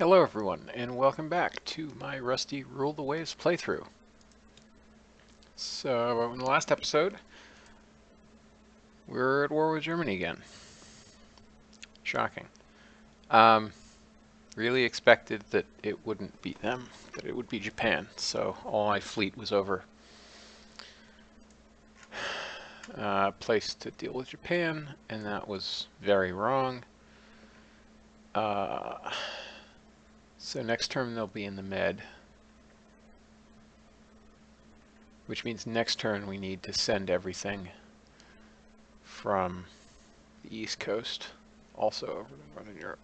Hello everyone, and welcome back to my Rusty Rule the Waves playthrough. So, in the last episode, we're at war with Germany again. Shocking. Really expected that it wouldn't beat them, that it would be Japan, so all my fleet was over. Placed to deal with Japan, and that was very wrong. So next turn they'll be in the Med. Which means next turn we need to send everything from the East Coast also over to Northern Europe.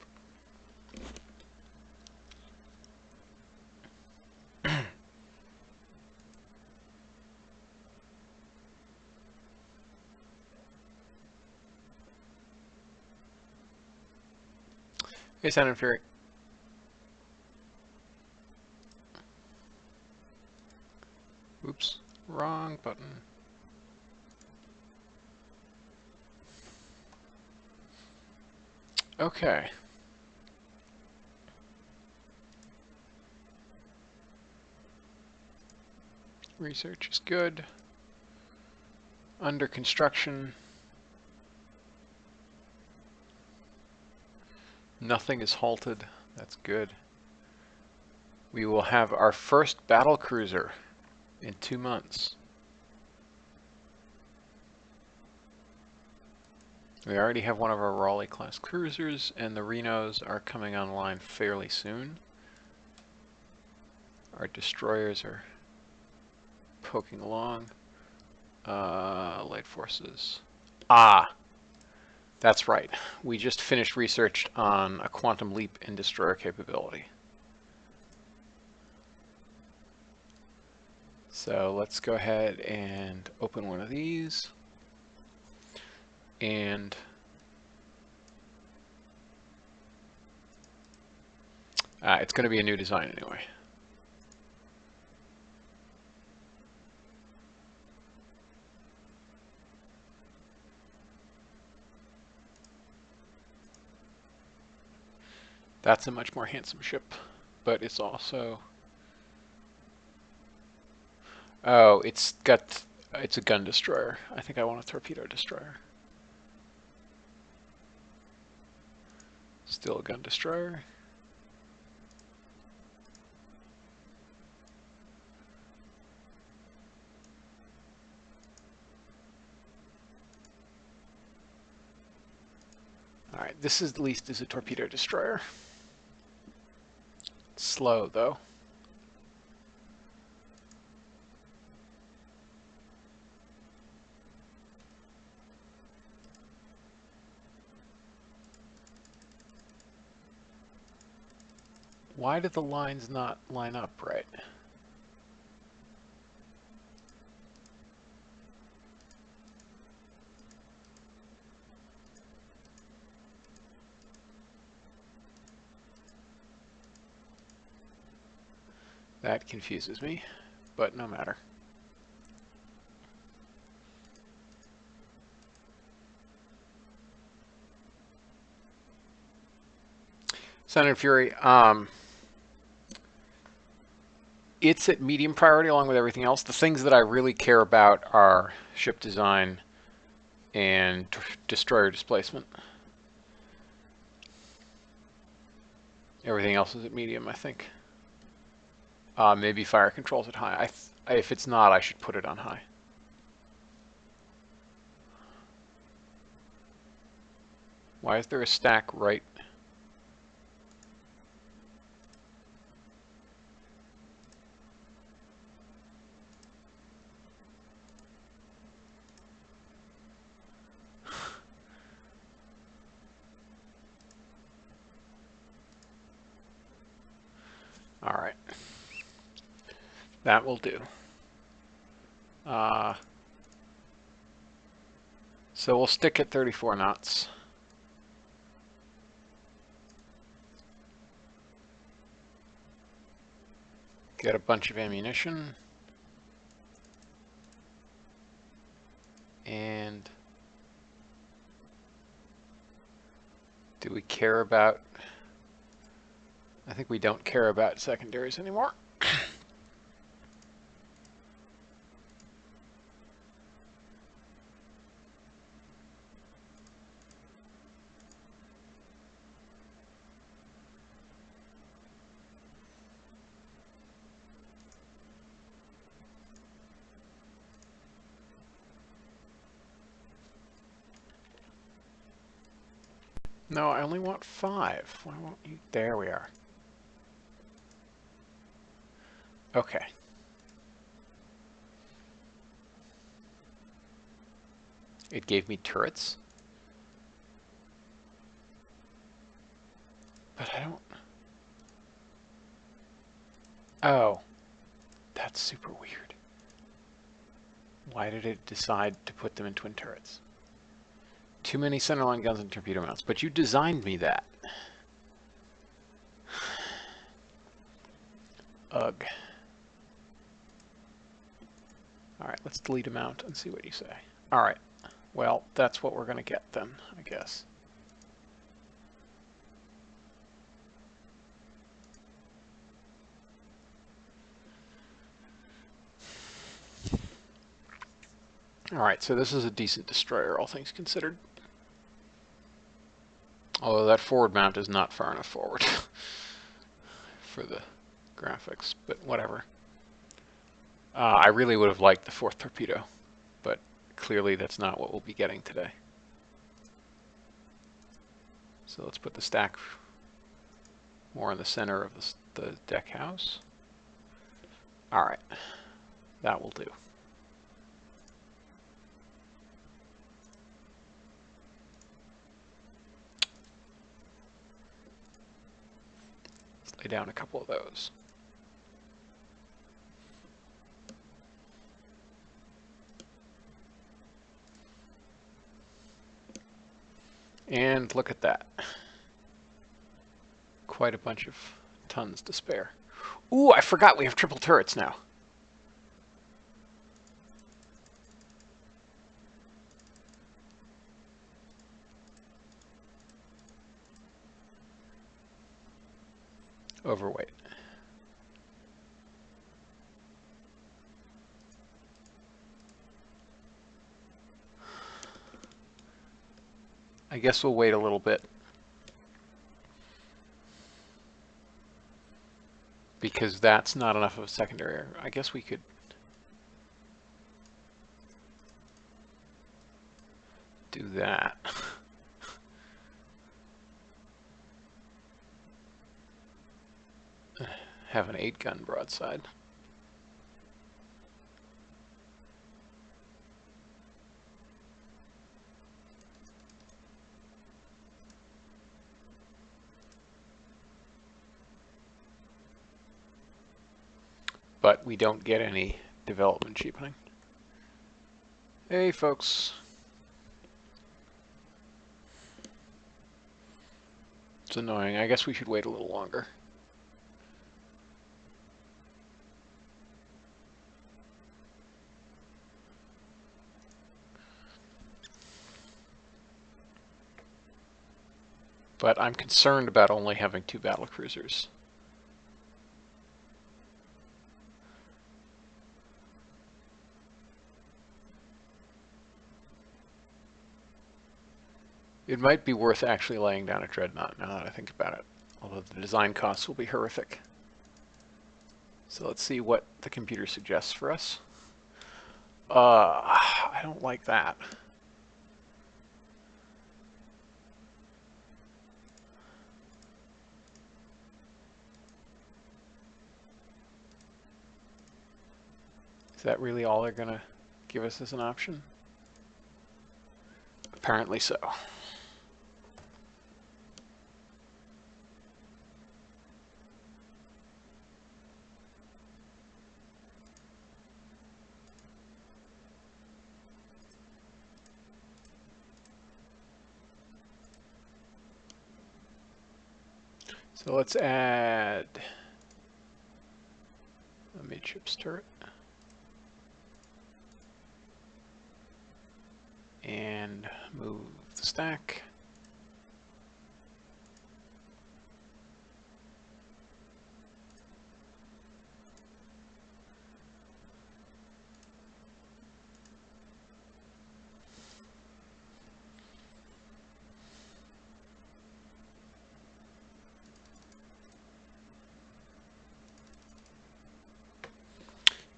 Hey, Sound and Fury. Oops, wrong button. Okay. Research is good. Under construction. Nothing is halted. That's good. We will have our first battle cruiser in 2 months. We already have one of our Raleigh-class cruisers, and the Renos are coming online fairly soon. Our destroyers are poking along. Light forces. Ah! That's right. We just finished research on a quantum leap in destroyer capability. So let's go ahead and open one of these. And it's going to be a new design anyway. That's a much more handsome ship, but it's also... Oh, it's a gun destroyer. I think I want a torpedo destroyer. Still a gun destroyer. All right, this is at least is a torpedo destroyer. Slow though. Why did the lines not line up right? That confuses me, but no matter. Sound and Fury, it's at medium priority along with everything else. The things that I really care about are ship design and destroyer displacement. Everything else is at medium, I think. Maybe fire control's at high. If it's not, I should put it on high. Why is there a stack right? All right. That will do. So we'll stick at 34 knots. Get a bunch of ammunition. And do we care about I think we don't care about secondaries anymore. No, I only want 5. Why won't you? There we are. Okay. It gave me turrets. But I don't... Oh. That's super weird. Why did it decide to put them in twin turrets? Too many centerline guns and torpedo mounts. But you designed me that. Ugh. Alright, let's delete a mount and see what you say. Alright. Well, that's what we're going to get then, I guess. Alright, so this is a decent destroyer, all things considered. Although that forward mount is not far enough forward for the graphics, but whatever. I really would have liked the 4th torpedo, but clearly that's not what we'll be getting today. So let's put the stack more in the center of the deck house. Alright, that will do. Let's lay down a couple of those. And look at that. Quite a bunch of tons to spare. Ooh, I forgot we have triple turrets now. Overweight. I guess we'll wait a little bit. Because that's not enough of a secondary. I guess we could do that. Have an 8-gun broadside. But we don't get any development cheapening. Hey, folks. It's annoying. I guess we should wait a little longer. But I'm concerned about only having 2 battlecruisers. It might be worth actually laying down a dreadnought now that I think about it. Although the design costs will be horrific. So let's see what the computer suggests for us. I don't like that. Is that really all they're going to give us as an option? Apparently so. So let's add a midships turret. And move the stack.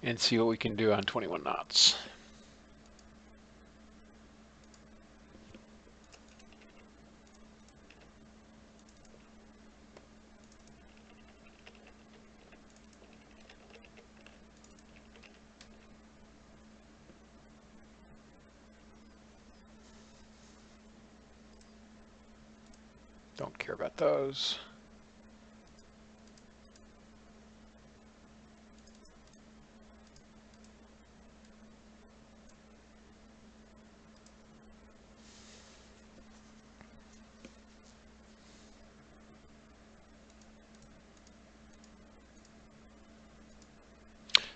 and see what we can do on 21 knots. Don't care about those.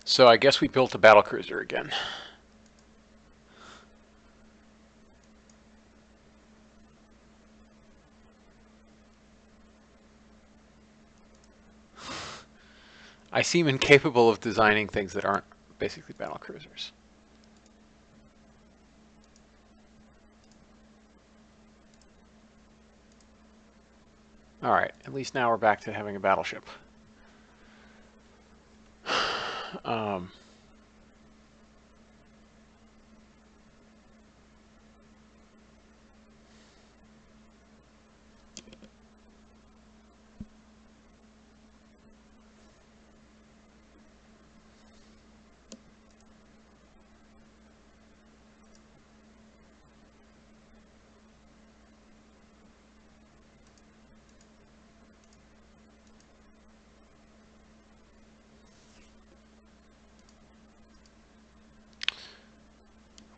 So I guess we built a battlecruiser again. I seem incapable of designing things that aren't basically battlecruisers. All right, at least now we're back to having a battleship.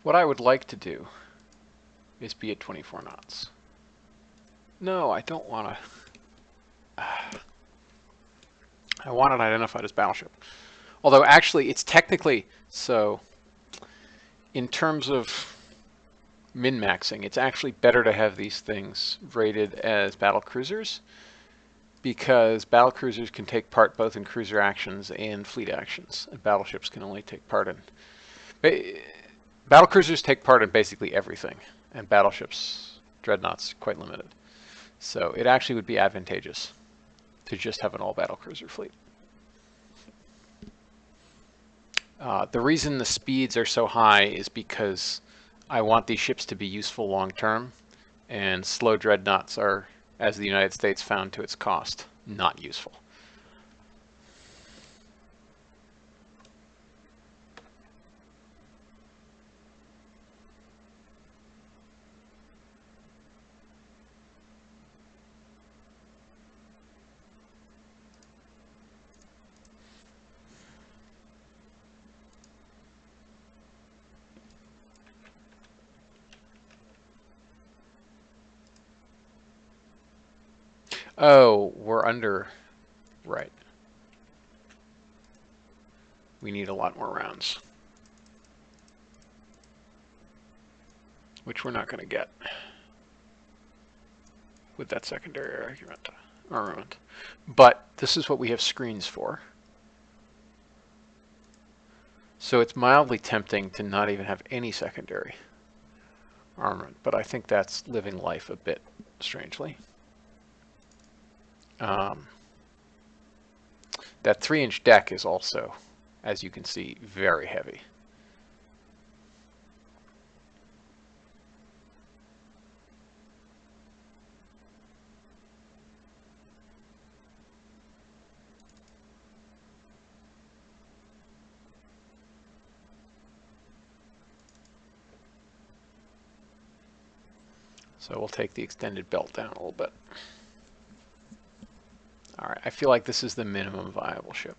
What I would like to do is be at 24 knots. No, I don't want to. I want it identified as battleship. Although actually it's technically, so in terms of min-maxing, it's actually better to have these things rated as battle cruisers, because battle cruisers can take part both in cruiser actions and fleet actions, and battleships can only take part in. Battle cruisers take part in basically everything, and battleships, dreadnoughts, quite limited. So it actually would be advantageous to just have an all battle cruiser fleet. The reason the speeds are so high is because I want these ships to be useful long term, and slow dreadnoughts are, as the United States found to its cost, not useful. Oh, we're under, right. We need a lot more rounds, which we're not going to get with that secondary armament. But this is what we have screens for. So it's mildly tempting to not even have any secondary armament, but I think that's living life a bit strangely. That 3-inch deck is also, as you can see, very heavy. So we'll take the extended belt down a little bit. All right, I feel like this is the minimum viable ship.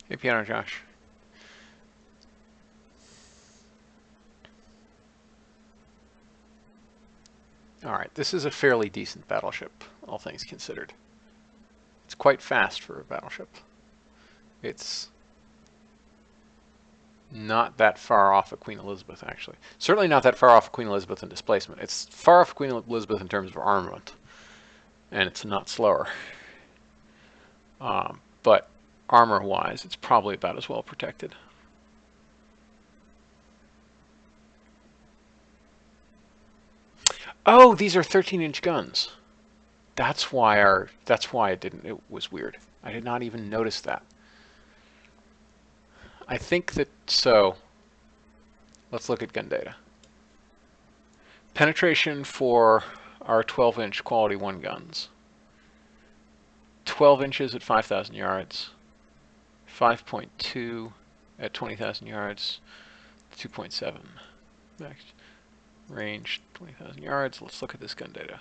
Hey, Piano Josh. All right, this is a fairly decent battleship, all things considered. It's quite fast for a battleship. It's not that far off of Queen Elizabeth, actually. Certainly not that far off of Queen Elizabeth in displacement. It's far off of Queen Elizabeth in terms of armament, and it's not slower. But armor-wise, it's probably about as well protected. Oh, these are 13-inch guns. That's why it was weird. I did not even notice that. I think that, so let's look at gun data. Penetration for our 12-inch quality 1 guns. 12 inches at 5,000 yards. 5.2 at 20,000 yards. 2.7. Next. Range 20,000 yards. Let's look at this gun data.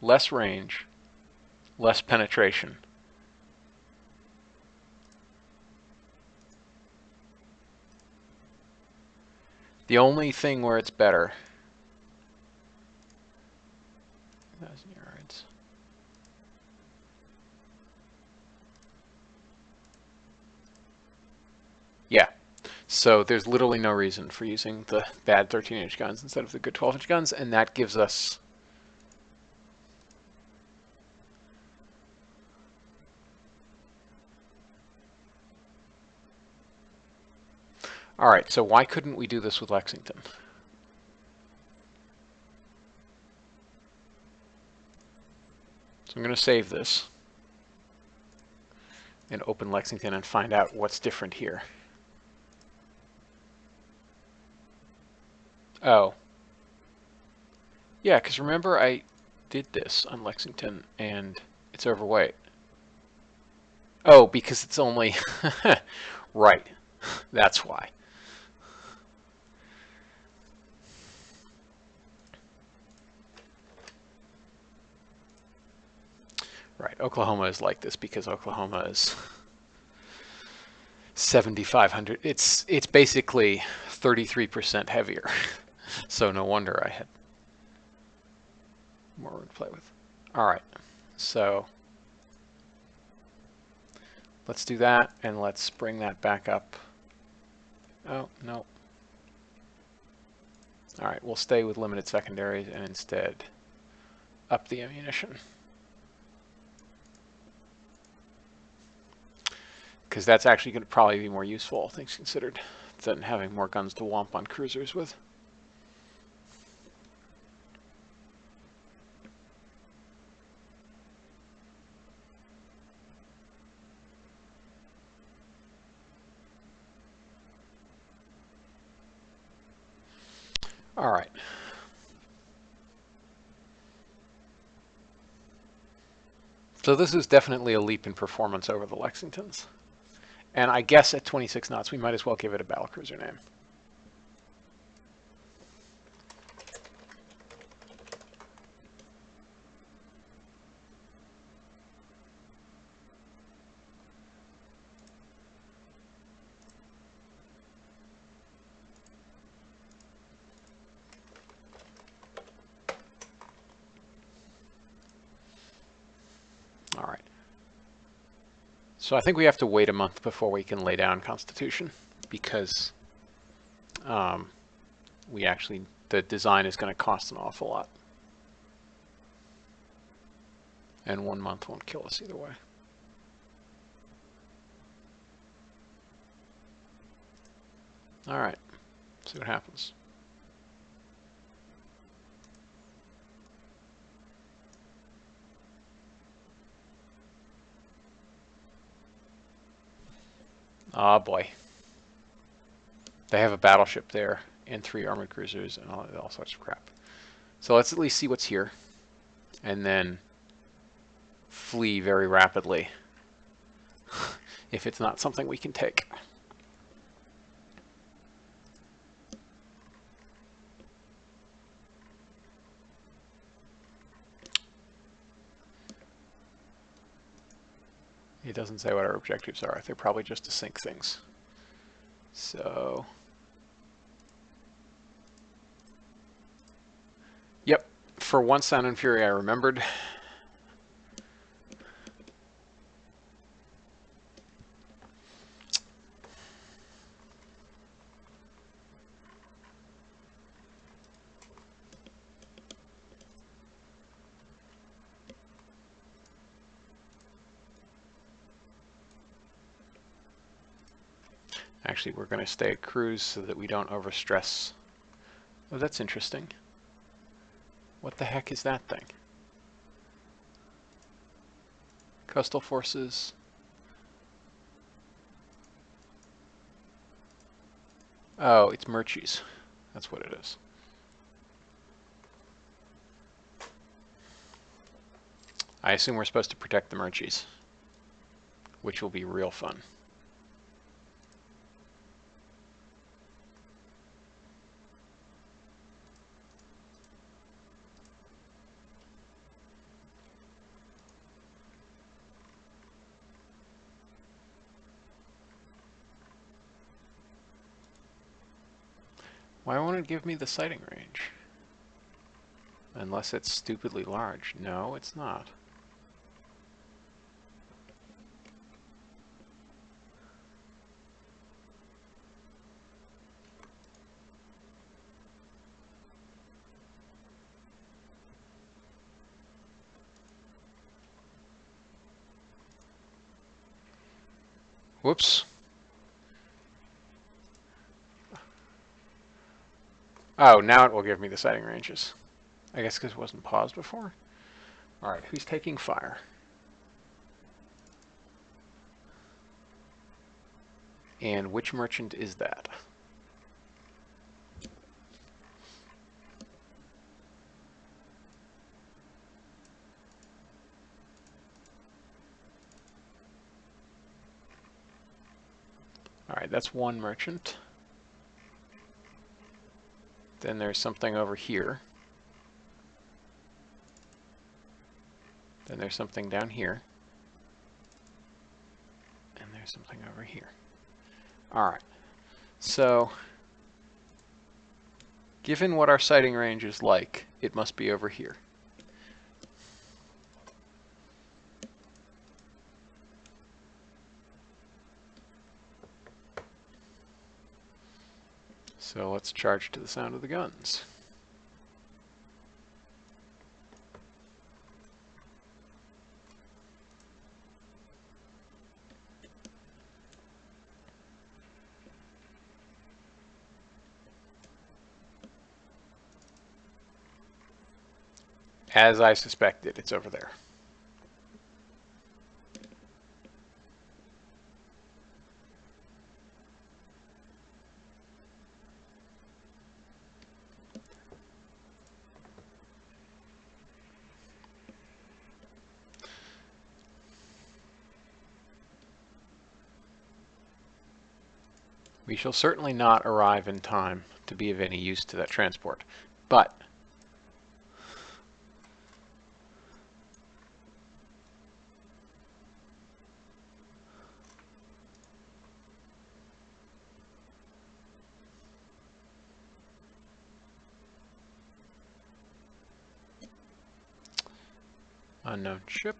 Less range, less penetration. The only thing where it's better, 1,000 yards. Yeah. So there's literally no reason for using the bad 13-inch guns instead of the good 12-inch guns, and that gives us all right, so why couldn't we do this with Lexington? So I'm going to save this and open Lexington and find out what's different here. Oh. Yeah, because remember I did this on Lexington and it's overweight. Oh, because it's only... right. That's why. Right, Oklahoma is like this because Oklahoma is 7,500. It's basically 33% heavier. So no wonder I had more room to play with. All right, so let's do that, and let's bring that back up. Oh, no. All right, we'll stay with limited secondaries and instead up the ammunition. Because that's actually going to probably be more useful, all things considered, than having more guns to womp on cruisers with. All right. So this is definitely a leap in performance over the Lexingtons. And I guess at 26 knots, we might as well give it a battlecruiser name. All right. So I think we have to wait a month before we can lay down Constitution because the design is going to cost an awful lot. And 1 month won't kill us either way. All right, see what happens. Oh boy. They have a battleship there and 3 armored cruisers and all sorts of crap. So let's at least see what's here and then flee very rapidly if it's not something we can take. It doesn't say what our objectives are. They're probably just to sink things. So, yep, for once Sound and Fury I remembered. Actually, we're going to stay at cruise so that we don't overstress. Oh, that's interesting. What the heck is that thing? Coastal forces. Oh, it's Murchies. That's what it is. I assume we're supposed to protect the Murchies, which will be real fun. Why won't it give me the sighting range? Unless it's stupidly large. No, it's not. Whoops. Oh, now it will give me the sighting ranges. I guess because it wasn't paused before. All right, who's taking fire? And which merchant is that? All right, that's one merchant. Then there's something over here. Then there's something down here. And there's something over here. All right. So, given what our sighting range is like, it must be over here. So let's charge to the sound of the guns. As I suspected, it's over there. We shall certainly not arrive in time to be of any use to that transport, but unknown ship.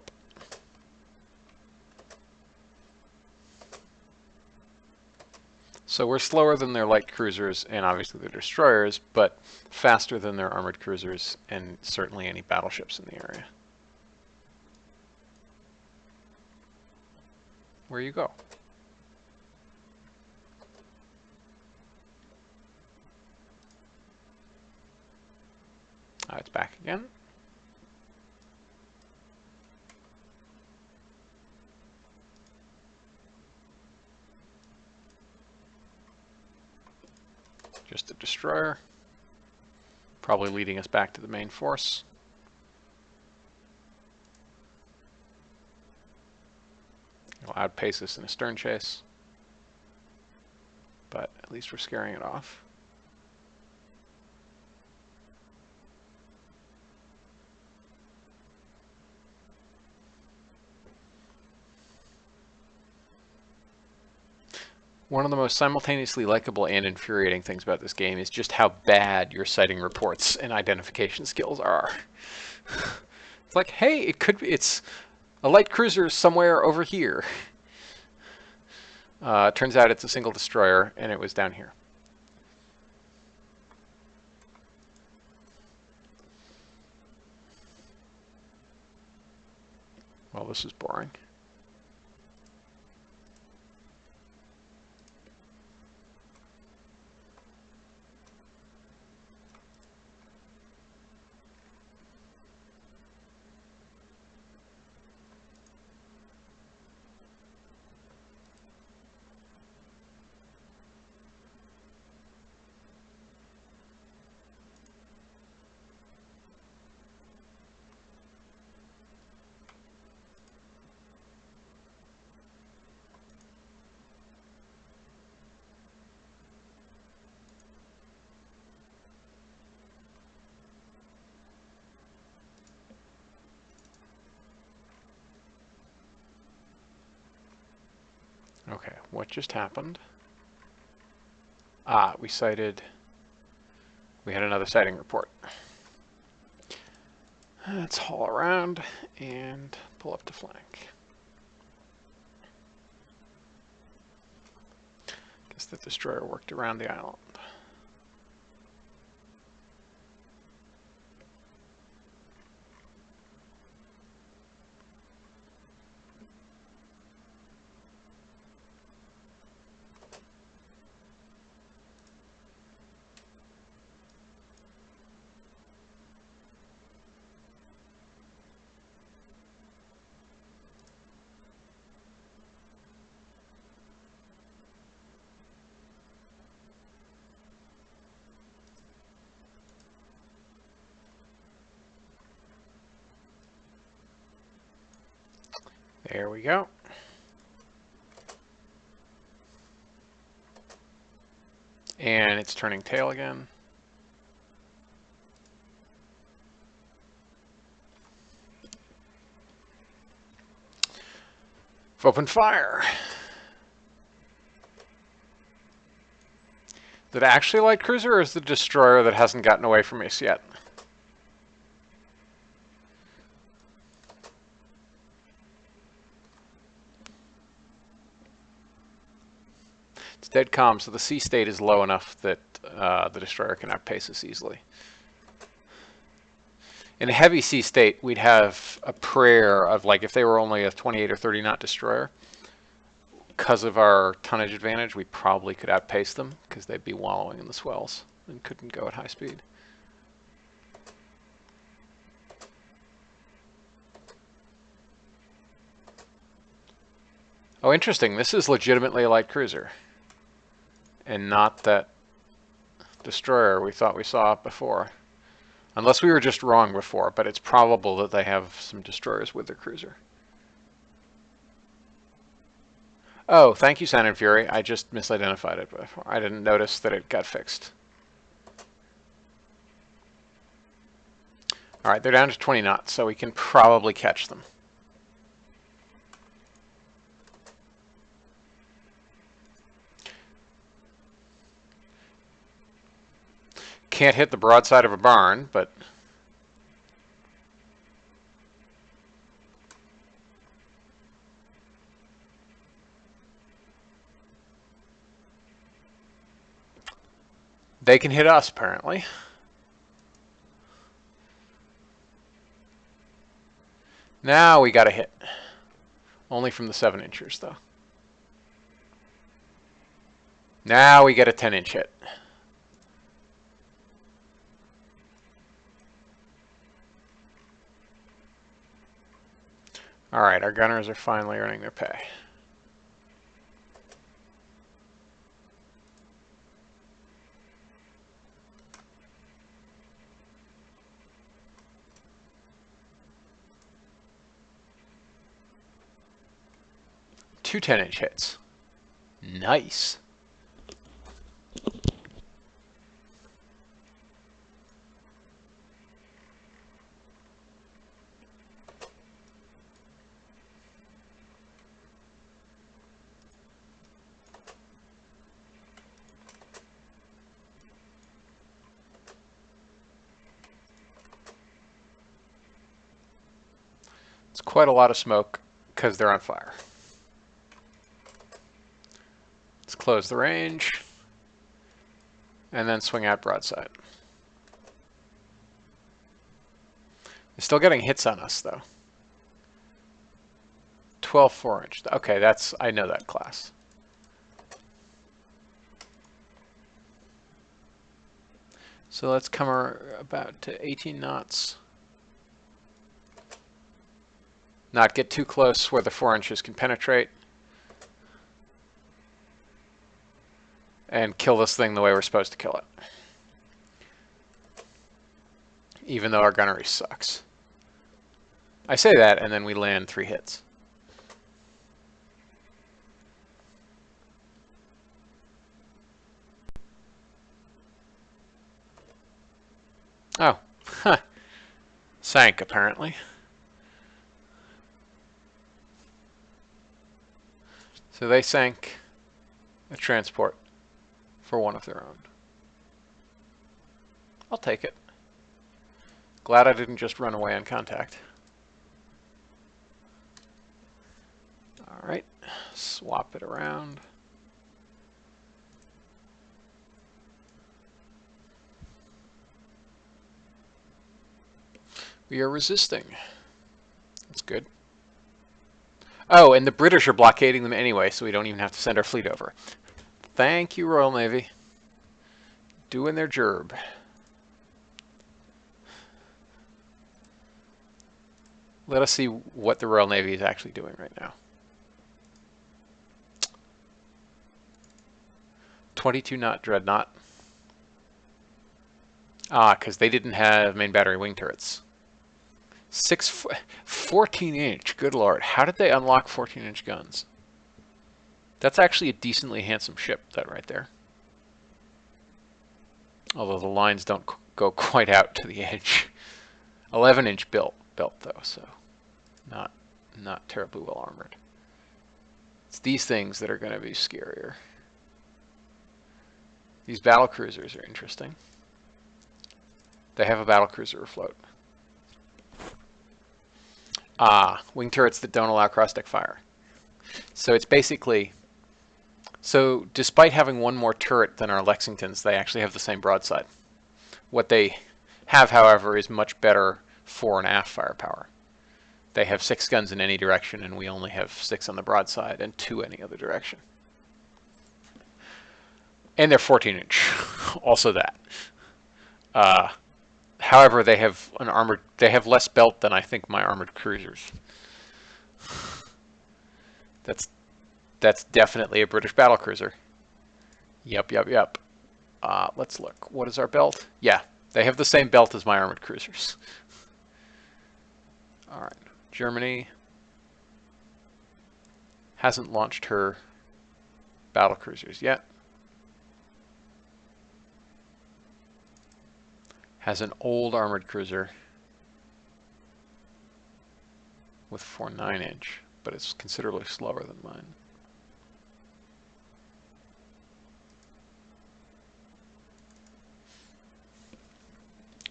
So we're slower than their light cruisers and obviously their destroyers, but faster than their armored cruisers and certainly any battleships in the area. Where you go? It's back again. Just a destroyer. Probably leading us back to the main force. It'll outpace us in a stern chase. But at least we're scaring it off. One of the most simultaneously likable and infuriating things about this game is just how bad your sighting reports and identification skills are. It's like, hey, it's a light cruiser somewhere over here. Turns out it's a single destroyer, and it was down here. Well, this is boring. Okay, what just happened? Ah, we had another sighting report. Let's haul around and pull up to flank. Guess the destroyer worked around the island. There we go. And it's turning tail again. Open fire. Is it actually light cruiser, or is the destroyer that hasn't gotten away from us yet? It's dead calm, so the sea state is low enough that the destroyer can outpace us easily. In a heavy sea state, we'd have a prayer of, like, if they were only a 28 or 30 knot destroyer, because of our tonnage advantage, we probably could outpace them because they'd be wallowing in the swells and couldn't go at high speed. Oh, interesting. This is legitimately a light cruiser and not that destroyer we thought we saw before. Unless we were just wrong before, but it's probable that they have some destroyers with their cruiser. Oh, thank you, Sound and Fury. I just misidentified it before. I didn't notice that it got fixed. All right, they're down to 20 knots, so we can probably catch them. Can't hit the broadside of a barn, but they can hit us, apparently. Now we got a hit. Only from the 7-inchers, though. Now we get a 10-inch hit. All right, our gunners are finally earning their pay. Two 10-inch hits. Nice. It's quite a lot of smoke because they're on fire. Let's close the range and then swing out broadside. They're still getting hits on us, though. 12 4-inch. Okay, that's, I know that class. So let's come about to 18 knots. Not get too close where the 4 inches can penetrate. And kill this thing the way we're supposed to kill it. Even though our gunnery sucks. I say that, and then we land 3 hits. Oh, huh. Sank, apparently. So they sank a transport for one of their own. I'll take it. Glad I didn't just run away on contact. All right, swap it around. We are resisting. That's good. Oh, and the British are blockading them anyway, so we don't even have to send our fleet over. Thank you, Royal Navy. Doing their job. Let us see what the Royal Navy is actually doing right now. 22-knot dreadnought. Ah, because they didn't have main battery wing turrets. 14-inch. Good lord. How did they unlock 14-inch guns? That's actually a decently handsome ship, that right there. Although the lines don't go quite out to the edge. 11-inch belt though, so not terribly well armored. It's these things that are going to be scarier. These battle cruisers are interesting. They have a battle cruiser afloat. Ah, wing turrets that don't allow cross-deck fire. So it's basically, so despite having one more turret than our Lexingtons, they actually have the same broadside. What they have, however, is much better fore and aft firepower. They have 6 guns in any direction, and we only have 6 on the broadside and 2 any other direction. And they're 14-inch. Also that. However, they have an armored. They have less belt than I think my armored cruisers. That's definitely a British battle cruiser. Yep. Let's look. What is our belt? Yeah, they have the same belt as my armored cruisers. All right, Germany hasn't launched her battle cruisers yet. Has an old armored cruiser with 4 9-inch, but it's considerably slower than mine.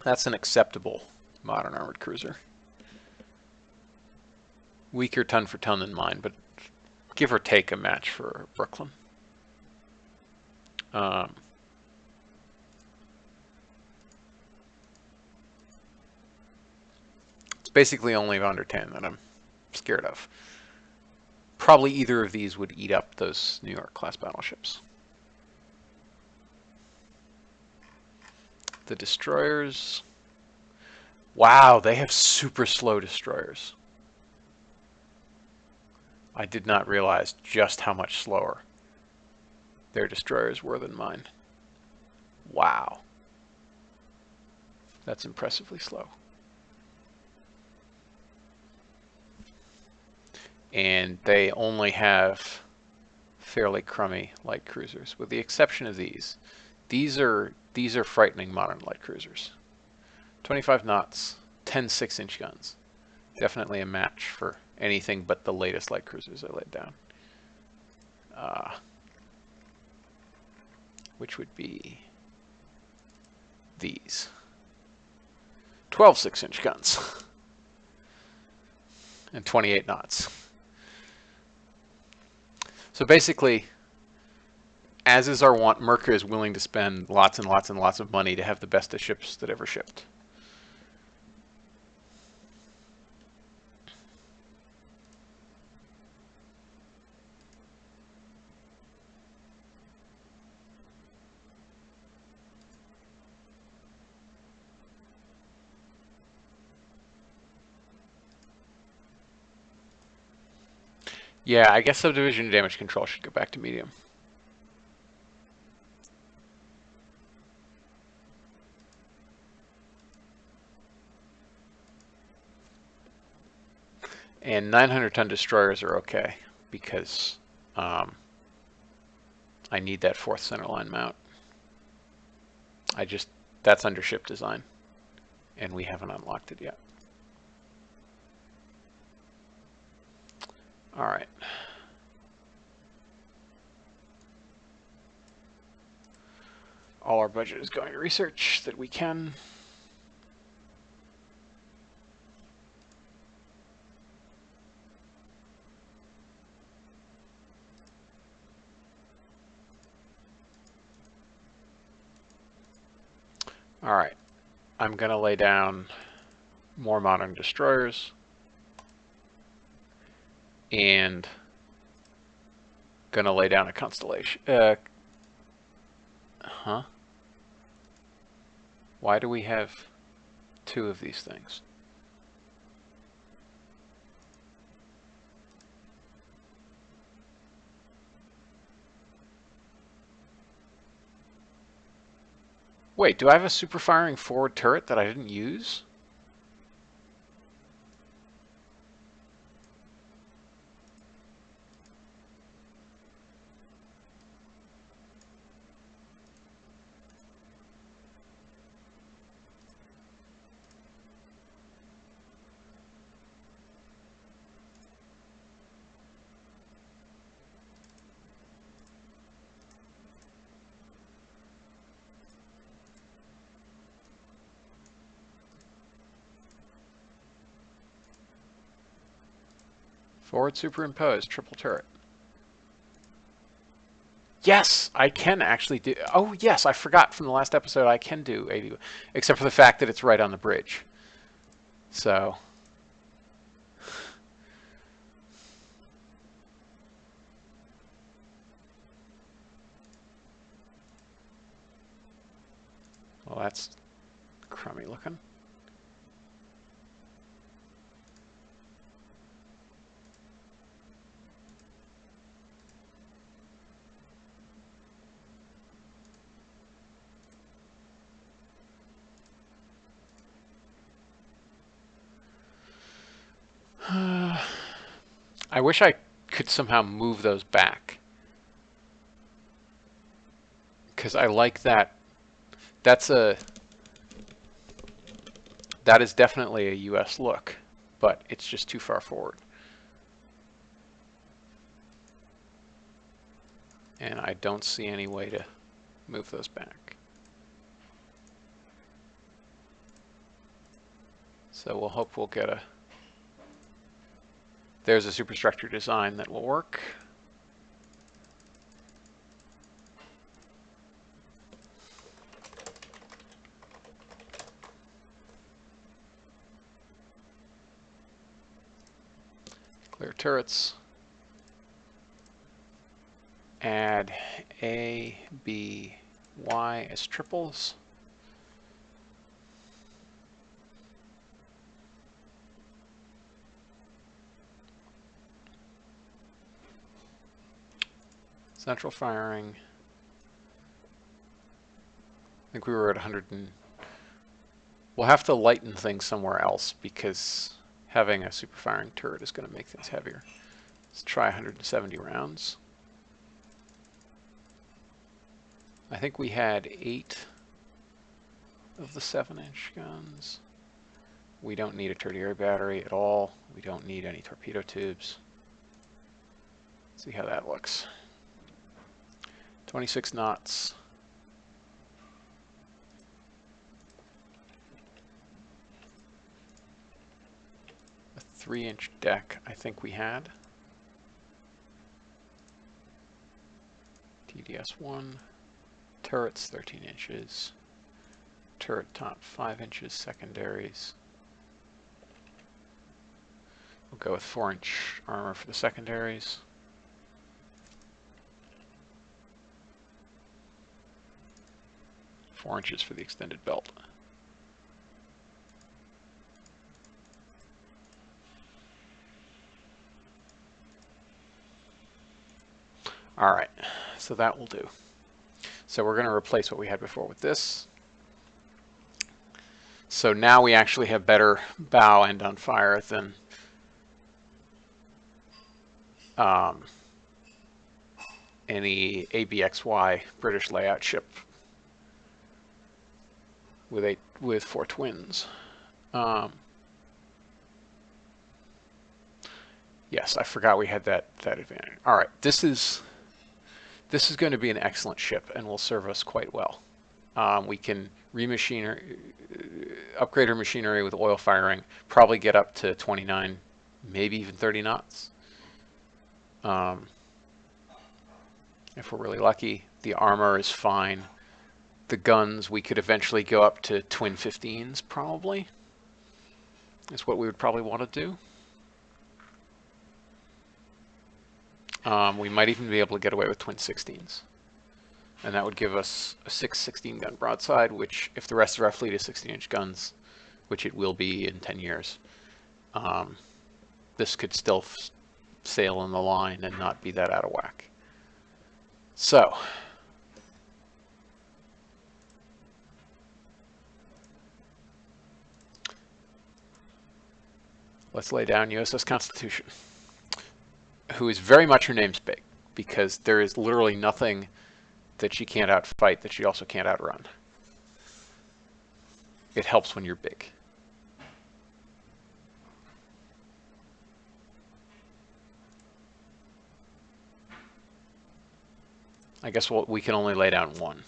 That's an acceptable modern armored cruiser. Weaker ton for ton than mine, but give or take a match for Brooklyn. It's basically only Von der Tann that I'm scared of. Probably either of these would eat up those New York class battleships. The destroyers. Wow, they have super slow destroyers. I did not realize just how much slower their destroyers were than mine. Wow. That's impressively slow. And they only have fairly crummy light cruisers, with the exception of these. These are frightening modern light cruisers. 25 knots, 10 6-inch guns. Definitely a match for anything but the latest light cruisers I laid down. Which would be these. 12 6-inch guns. And 28 knots. So basically, as is our want, Merca is willing to spend lots and lots and lots of money to have the best of ships that ever shipped. Yeah, I guess subdivision damage control should go back to medium. And 900-ton destroyers are okay because I need that 4th centerline mount. That's under ship design, and we haven't unlocked it yet. All right. all our budget is going to research that we can. All right, I'm going to lay down more modern destroyers and going to lay down a constellation. Why do we have two of these things? Wait, do I have a super firing forward turret that I didn't use? Forward superimposed, triple turret. Yes, I can actually do. Oh, yes, I forgot from the last episode I can do 80, except for the fact that it's right on the bridge. So. Well, that's crummy looking. I wish I could somehow move those back. Because I like that. That is definitely a US look, but it's just too far forward. And I don't see any way to move those back. So we'll hope we'll get a... There's a superstructure design that will work. Clear turrets. Add A, B, Y as triples. Central firing. I think we were at 100 and... We'll have to lighten things somewhere else because having a super firing turret is going to make things heavier. Let's try 170 rounds. I think we had 8 of the 7-inch guns. We don't need a tertiary battery at all. We don't need any torpedo tubes. Let's see how that looks. 26 knots. A 3-inch deck, I think we had. TDS-1. Turrets, 13 inches. Turret top, 5 inches. Secondaries. We'll go with 4-inch armor for the secondaries. Four inches for the extended belt. All right, so that will do. So we're going to replace what we had before with this. So now we actually have better bow end on fire than any ABXY British layout ship with 4 twins. Yes, I forgot we had that advantage. All right, this is going to be an excellent ship and will serve us quite well. We can upgrade our machinery with oil firing, probably get up to 29, maybe even 30 knots. If we're really lucky. The armor is fine. The guns, we could eventually go up to twin 15s, probably. Is what we would probably want to do. We might even be able to get away with twin 16s. And that would give us a 6 16-gun broadside, which, if the rest of our fleet is 16-inch guns, which it will be in 10 years, this could still sail in the line and not be that out of whack. So, let's lay down USS Constitution, who is very much her namesake, because there is literally nothing that she can't outfight that she also can't outrun. It helps when you're big. I guess we can only lay down one.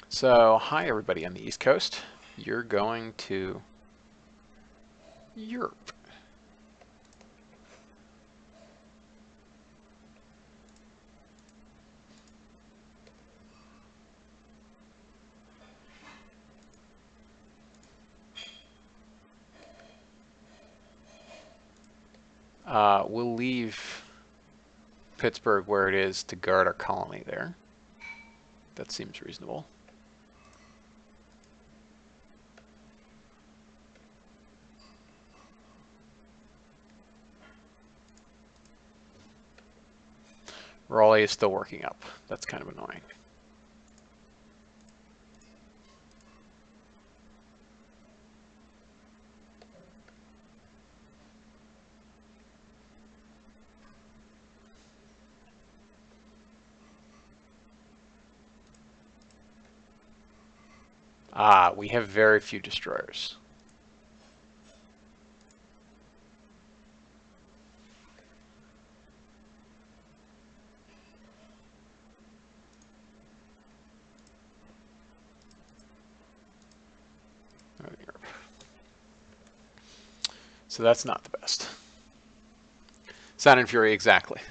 So, hi everybody on the East Coast. You're going to Europe. We'll leave Pittsburgh where it is to guard our colony there. That seems reasonable. Raleigh is still working up. That's kind of annoying. We have very few destroyers. So that's not the best. Sound and Fury, exactly.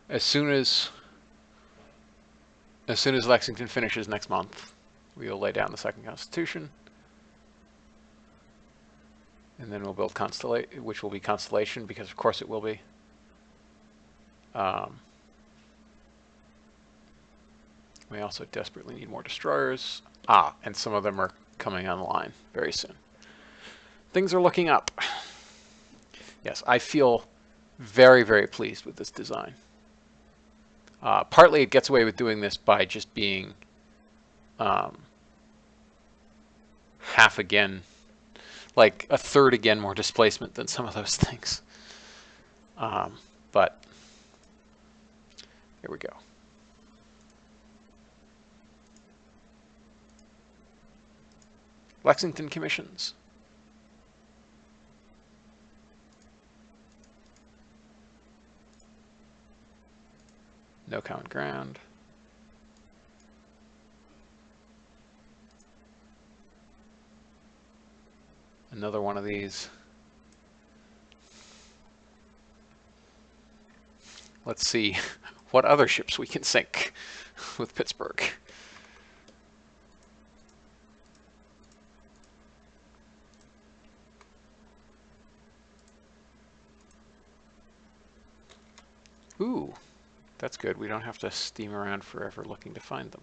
As soon as Lexington finishes next month, we'll lay down the second Constitution. And then we'll build Constellation, which will be Constellation, because of course it will be. We also desperately need more destroyers. And some of them are coming online very soon. Things are looking up. Yes, I feel very, very pleased with this design. Partly it gets away with doing this by just being half again, like a third again more displacement than some of those things. But here we go. Lexington commissions. No common ground. Another one of these. Let's see what other ships we can sink with Pittsburgh. Ooh, that's good. We don't have to steam around forever looking to find them.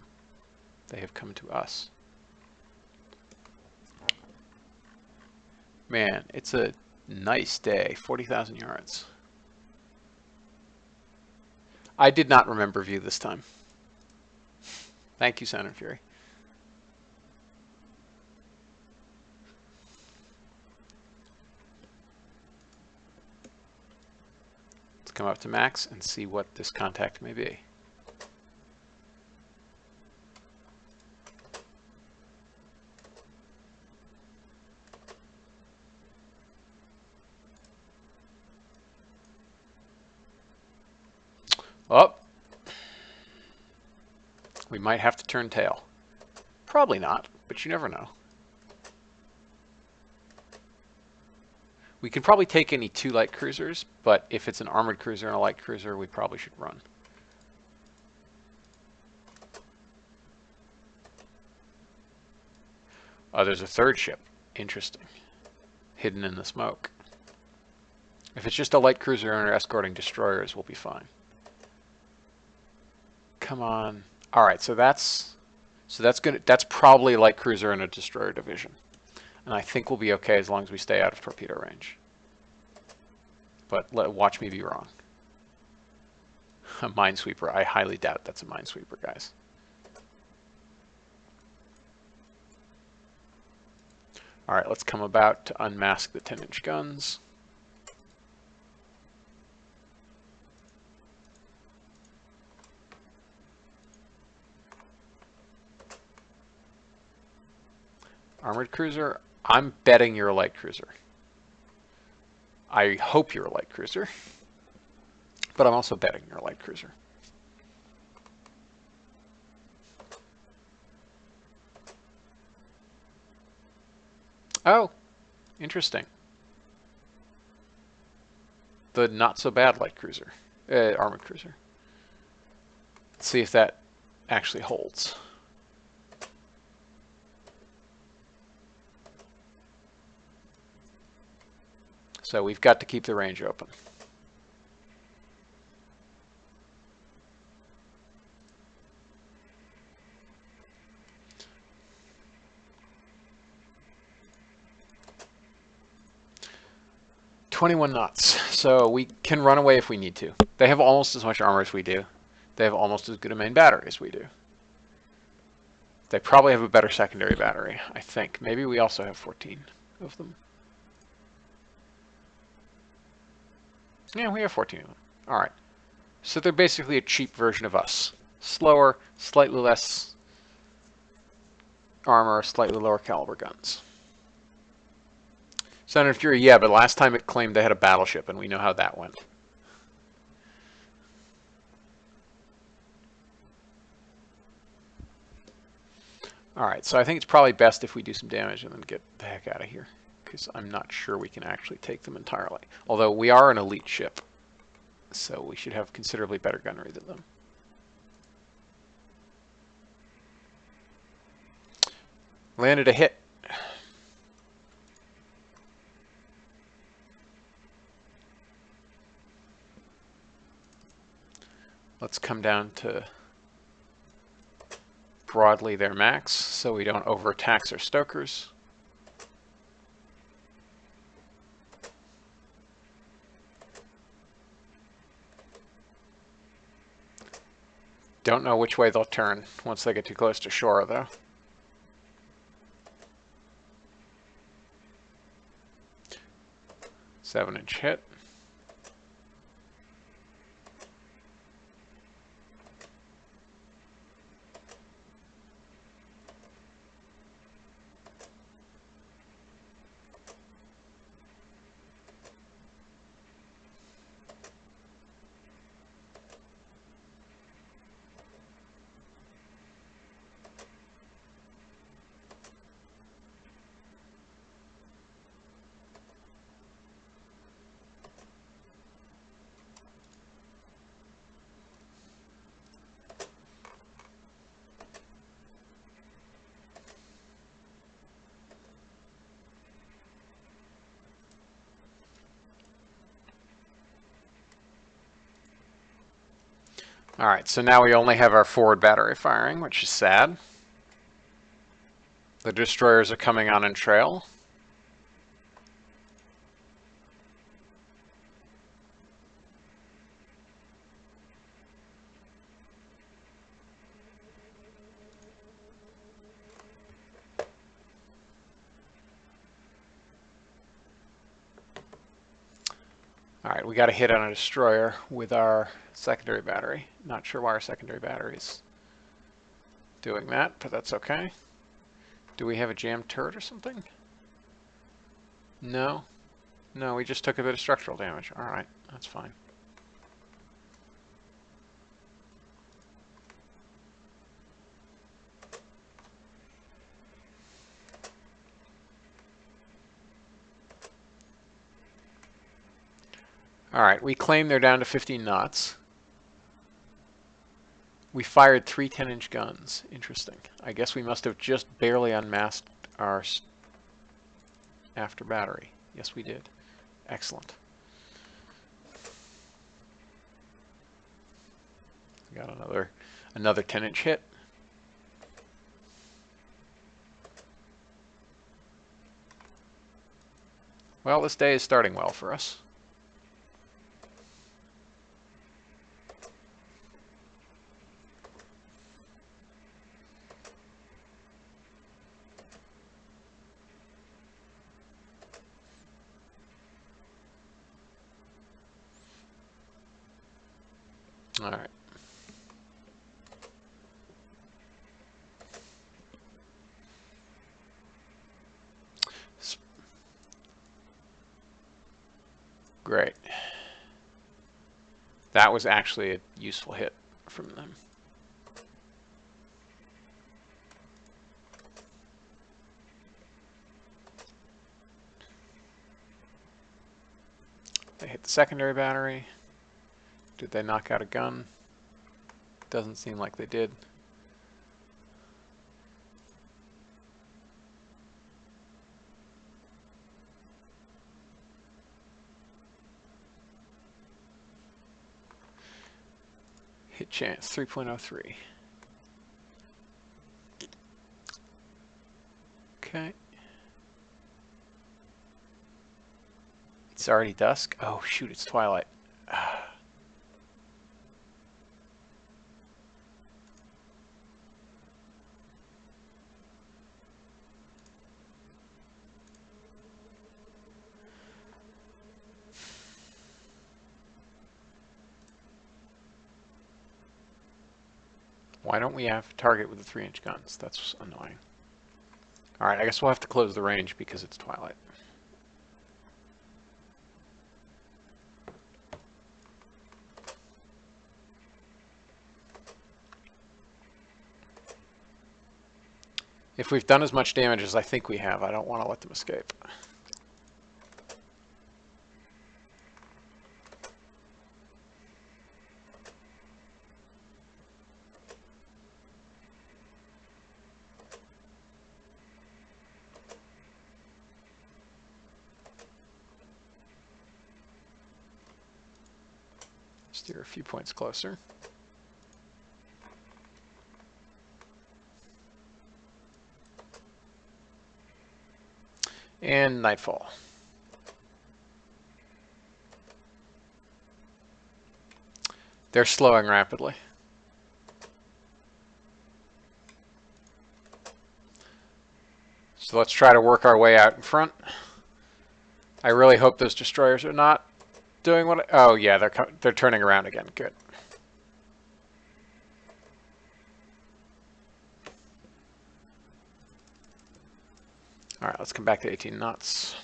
They have come to us. Man, it's a nice day. 40,000 yards. I did not remember view this time. Thank you, Sound and Fury. Let's come up to max and see what this contact may be. Oh, we might have to turn tail. Probably not, but you never know. We can probably take any 2 light cruisers, but if it's an armored cruiser and a light cruiser, we probably should run. Oh, there's a 3rd ship. Interesting. Hidden in the smoke. If it's just a light cruiser and escorting destroyers, we'll be fine. Come on. All right, so that's good. That's probably a light cruiser and a destroyer division. And I think we'll be okay as long as we stay out of torpedo range. But watch me be wrong. A minesweeper. I highly doubt that's a minesweeper, guys. All right, let's come about to unmask the 10-inch guns. Armored cruiser, I'm betting you're a light cruiser. I hope you're a light cruiser, but I'm also betting you're a light cruiser. Oh, interesting. The not so bad light cruiser, armored cruiser. Let's see if that actually holds. So we've got to keep the range open. "21 knots, so we can run away if we need to. They have almost as much armor as we do. They have almost as good a main battery as we do. They probably have a better secondary battery, I think. Maybe we also have 14 of them. Yeah, we have 14 of them. All right. So they're basically a cheap version of us. Slower, slightly less armor, slightly lower caliber guns. Senator Fury, yeah, but last time it claimed they had a battleship, and we know how that went. All right, so I think it's probably best if we do some damage and then get the heck out of here, because I'm not sure we can actually take them entirely. Although we are an elite ship, so we should have considerably better gunnery than them. Landed a hit. Let's come down to broadly their max so we don't overtax our stokers. Don't know which way they'll turn once they get too close to shore, though. Seven-inch hit. All right, so now we only have our forward battery firing, which is sad. The destroyers are coming on in trail. All right, we got a hit on a destroyer with our secondary battery. Not sure why our secondary battery is doing that, but that's okay. Do we have a jammed turret or something? No. No, we just took a bit of structural damage. All right, that's fine. All right, we claim they're down to 15 knots. We fired 3 10-inch guns. Interesting. I guess we must have just barely unmasked our after battery. Yes, we did. Excellent. We got another 10-inch hit. Well, this day is starting well for us. All right. Great. That was actually a useful hit from them. They hit the secondary battery. Did they knock out a gun? Doesn't seem like they did. Hit chance 3.03. Okay. It's already dusk. Oh shoot, it's twilight. Why don't we have target with the 3-inch guns? That's annoying. All right, I guess we'll have to close the range because it's twilight. If we've done as much damage as I think we have, I don't want to let them escape. Steer a few points closer. And nightfall. They're slowing rapidly. So let's try to work our way out in front. I really hope those destroyers are not doing what... Oh yeah, they're turning around again. Good. All right, let's come back to 18 knots.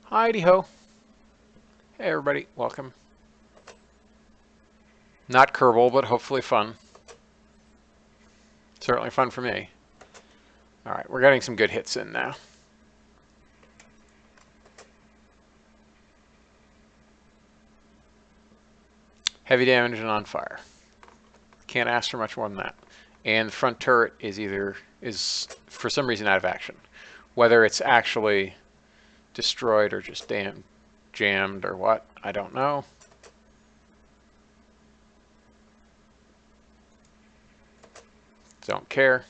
Heidi-ho. Hey everybody, welcome. Not Kerbal, but hopefully fun. Certainly fun for me. All right, we're getting some good hits in now. Heavy damage and on fire. Can't ask for much more than that. And the front turret is for some reason out of action. Whether it's actually destroyed or just jammed or what, I don't know. Don't care.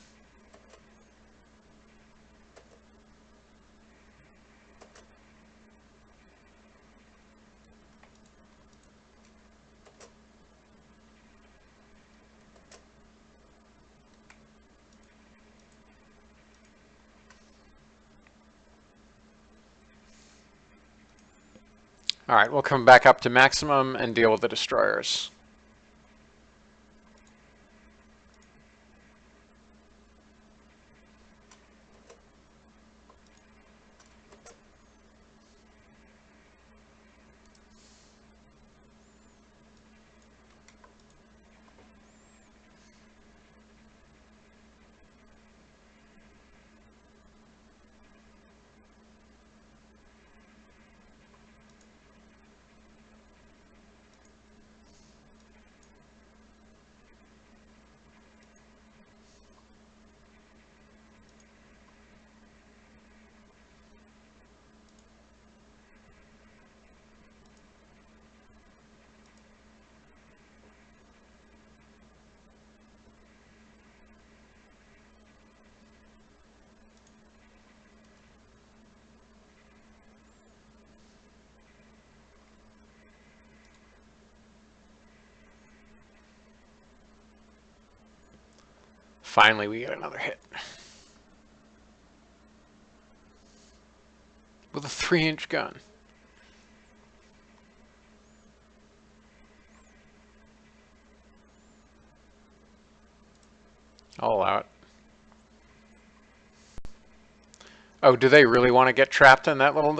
All right, we'll come back up to maximum and deal with the destroyers. Finally, we get another hit. With a 3-inch gun. I'll allow it. Oh, do they really want to get trapped in that little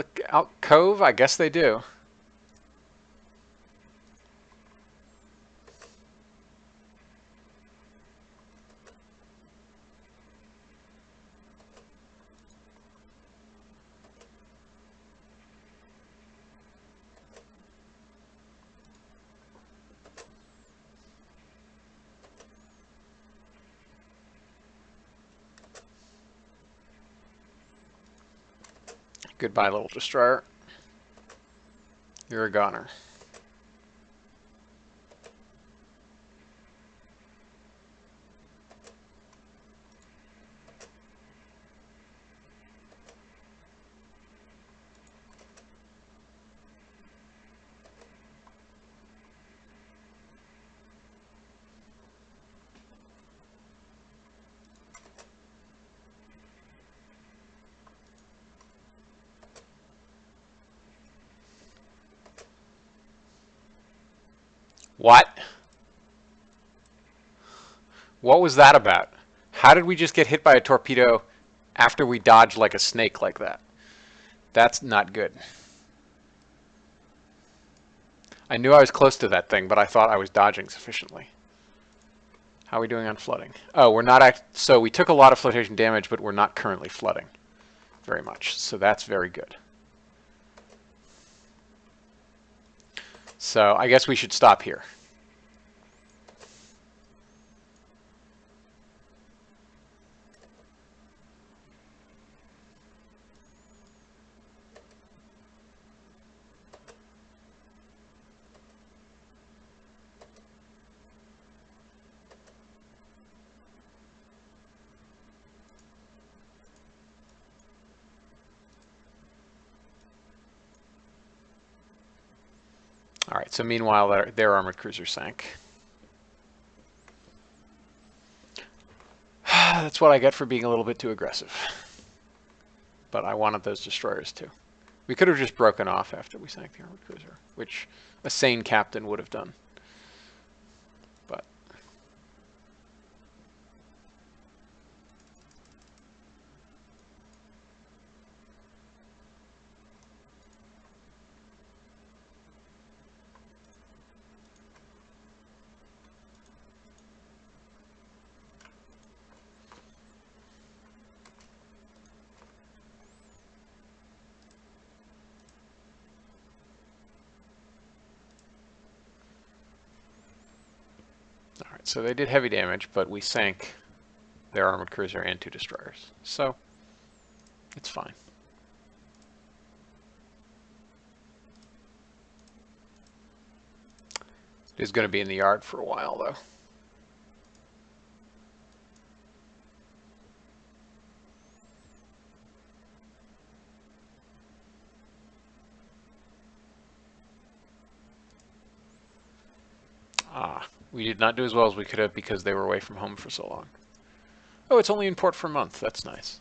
cove? I guess they do. Goodbye, little destroyer. You're a goner. What? What was that about? How did we just get hit by a torpedo after we dodged like a snake like that? That's not good. I knew I was close to that thing, but I thought I was dodging sufficiently. How are we doing on flooding? Oh, we're not so we took a lot of flotation damage, but we're not currently flooding very much. So that's very good. So I guess we should stop here. All right, so meanwhile, their armored cruiser sank. That's what I get for being a little bit too aggressive. But I wanted those destroyers too. We could have just broken off after we sank the armored cruiser, which a sane captain would have done. But all right, so they did heavy damage, but we sank their armored cruiser and 2 destroyers. So it's fine. It is going to be in the yard for a while, though. Ah, we did not do as well as we could have because they were away from home for so long. Oh, it's only in port for a month. That's nice.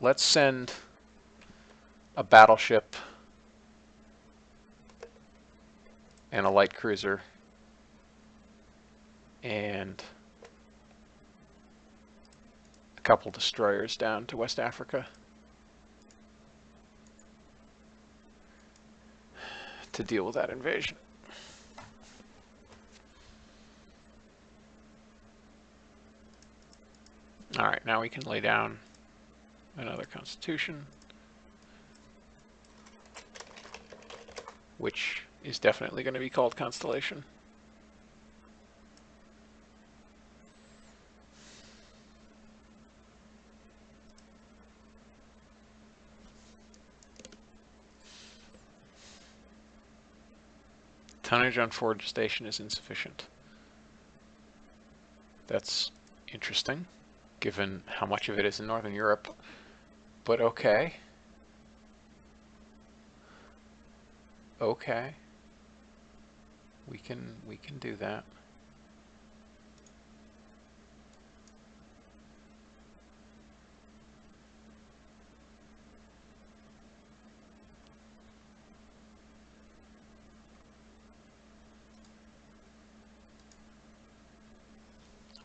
Let's send a battleship and a light cruiser and a couple destroyers down to West Africa to deal with that invasion. All right, now we can lay down another constitution, which is definitely going to be called Constellation. Tonnage on Forge Station is insufficient. That's interesting, given how much of it is in Northern Europe, but okay. Okay. We can do that.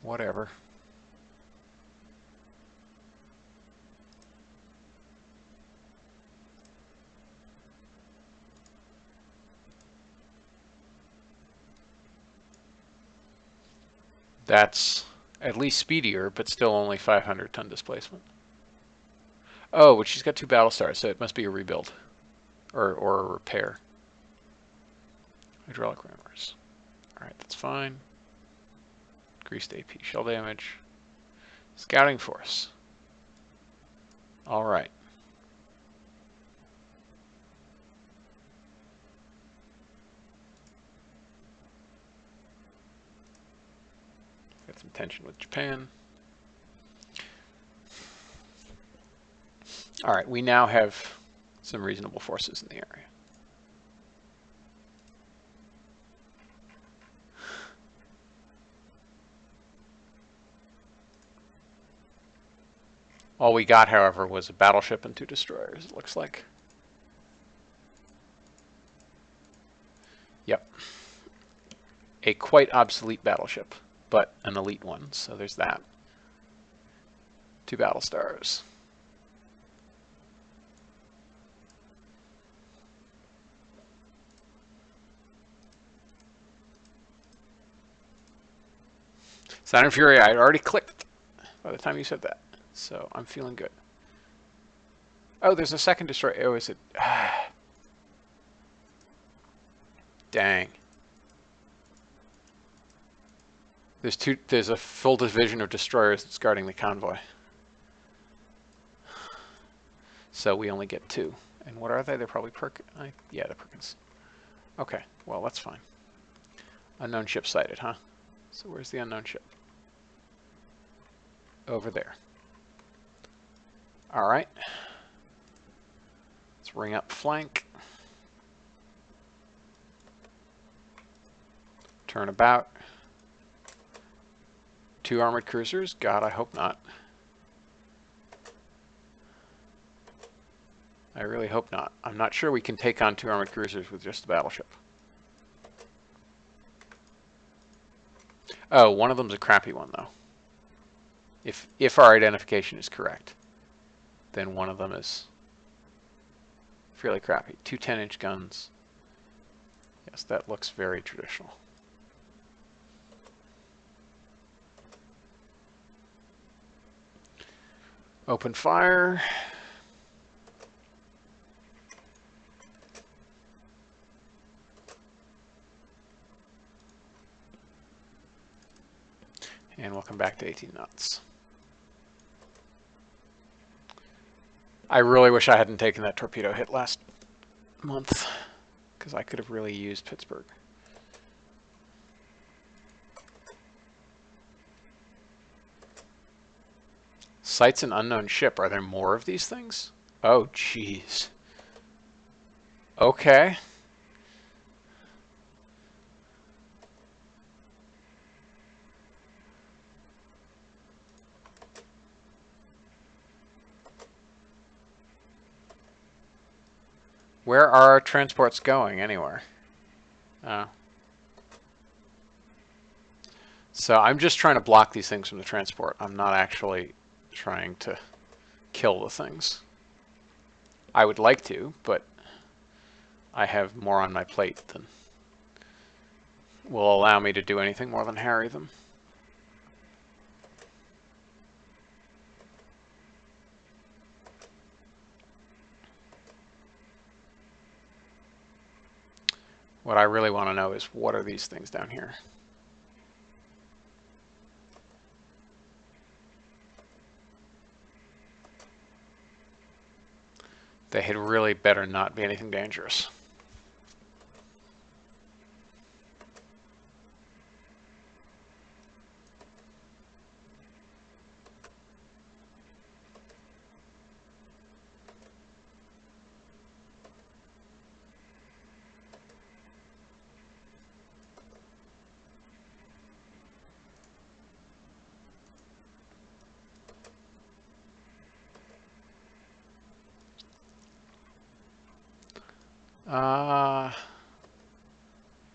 whatever. That's at least speedier, but still only 500 ton displacement. Oh, but she's got 2 battle stars, so it must be a rebuild. Or a repair. Hydraulic rammers. Alright, that's fine. Increased AP shell damage. Scouting force. Alright. Got some tension with Japan. Alright, we now have some reasonable forces in the area. All we got, however, was a battleship and 2 destroyers, it looks like. Yep. A quite obsolete battleship, but an elite one, so there's that. 2 battle stars. Saturn Fury, I had already clicked by the time you said that, so I'm feeling good. Oh, there's a second destroyer. Oh, is it? Dang. There's a full division of destroyers that's guarding the convoy. So we only get 2. And what are they? They're probably yeah, they're Perkins. Okay, well, that's fine. Unknown ship sighted, huh? So where's the unknown ship? Over there. All right. Let's ring up flank. Turn about. 2 armored cruisers. God, I hope not. I really hope not. I'm not sure we can take on 2 armored cruisers with just a battleship. Oh, one of them's a crappy one, though. If our identification is correct, then one of them is fairly crappy. 2 10-inch guns. Yes, that looks very traditional. Open fire. And we'll come back to 18 knots. I really wish I hadn't taken that torpedo hit last month, because I could have really used Pittsburgh. Sights an unknown ship. Are there more of these things? Oh, jeez. Okay. Where are our transports going, anywhere? Oh. So I'm just trying to block these things from the transport. I'm not actually trying to kill the things. I would like to, but I have more on my plate than will allow me to do anything more than harry them. What I really want to know is, what are these things down here? They had really better not be anything dangerous.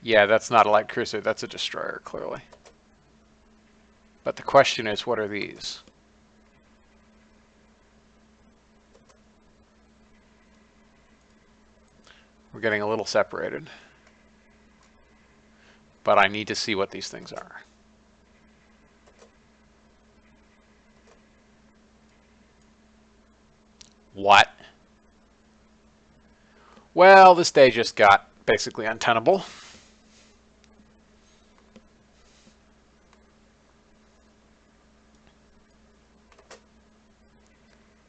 Yeah, that's not a light cruiser. That's a destroyer, clearly. But the question is, what are these? We're getting a little separated. But I need to see what these things are. What? Well, this day just got basically untenable.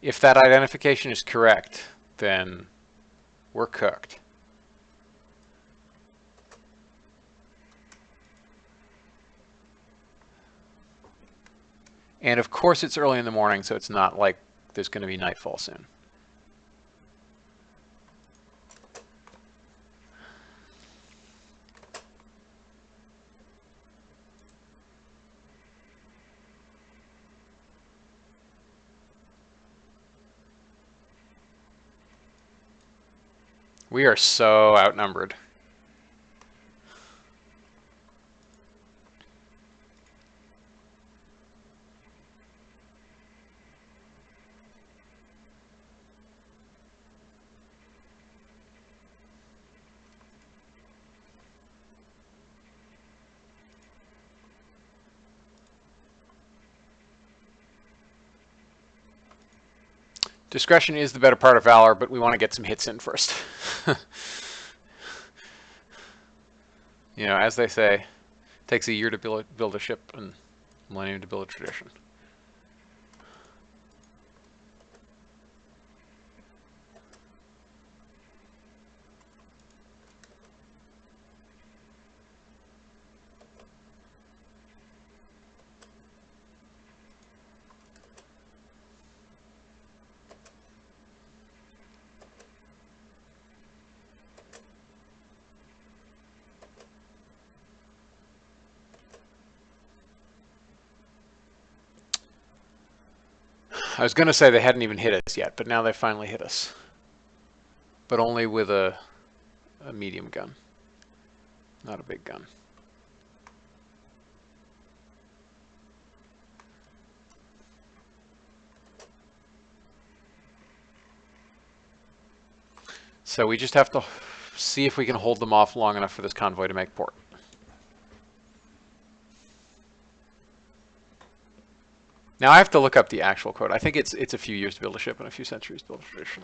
If that identification is correct, then we're cooked. And of course it's early in the morning, so it's not like there's going to be nightfall soon. We are so outnumbered. Discretion is the better part of valor, but we want to get some hits in first. You know, as they say, it takes a year to build a ship and a millennium to build a tradition. I was going to say they hadn't even hit us yet, but now they finally hit us. But only with a medium gun, not a big gun. So we just have to see if we can hold them off long enough for this convoy to make port. Now I have to look up the actual quote. I think it's a few years to build a ship and a few centuries to build a tradition.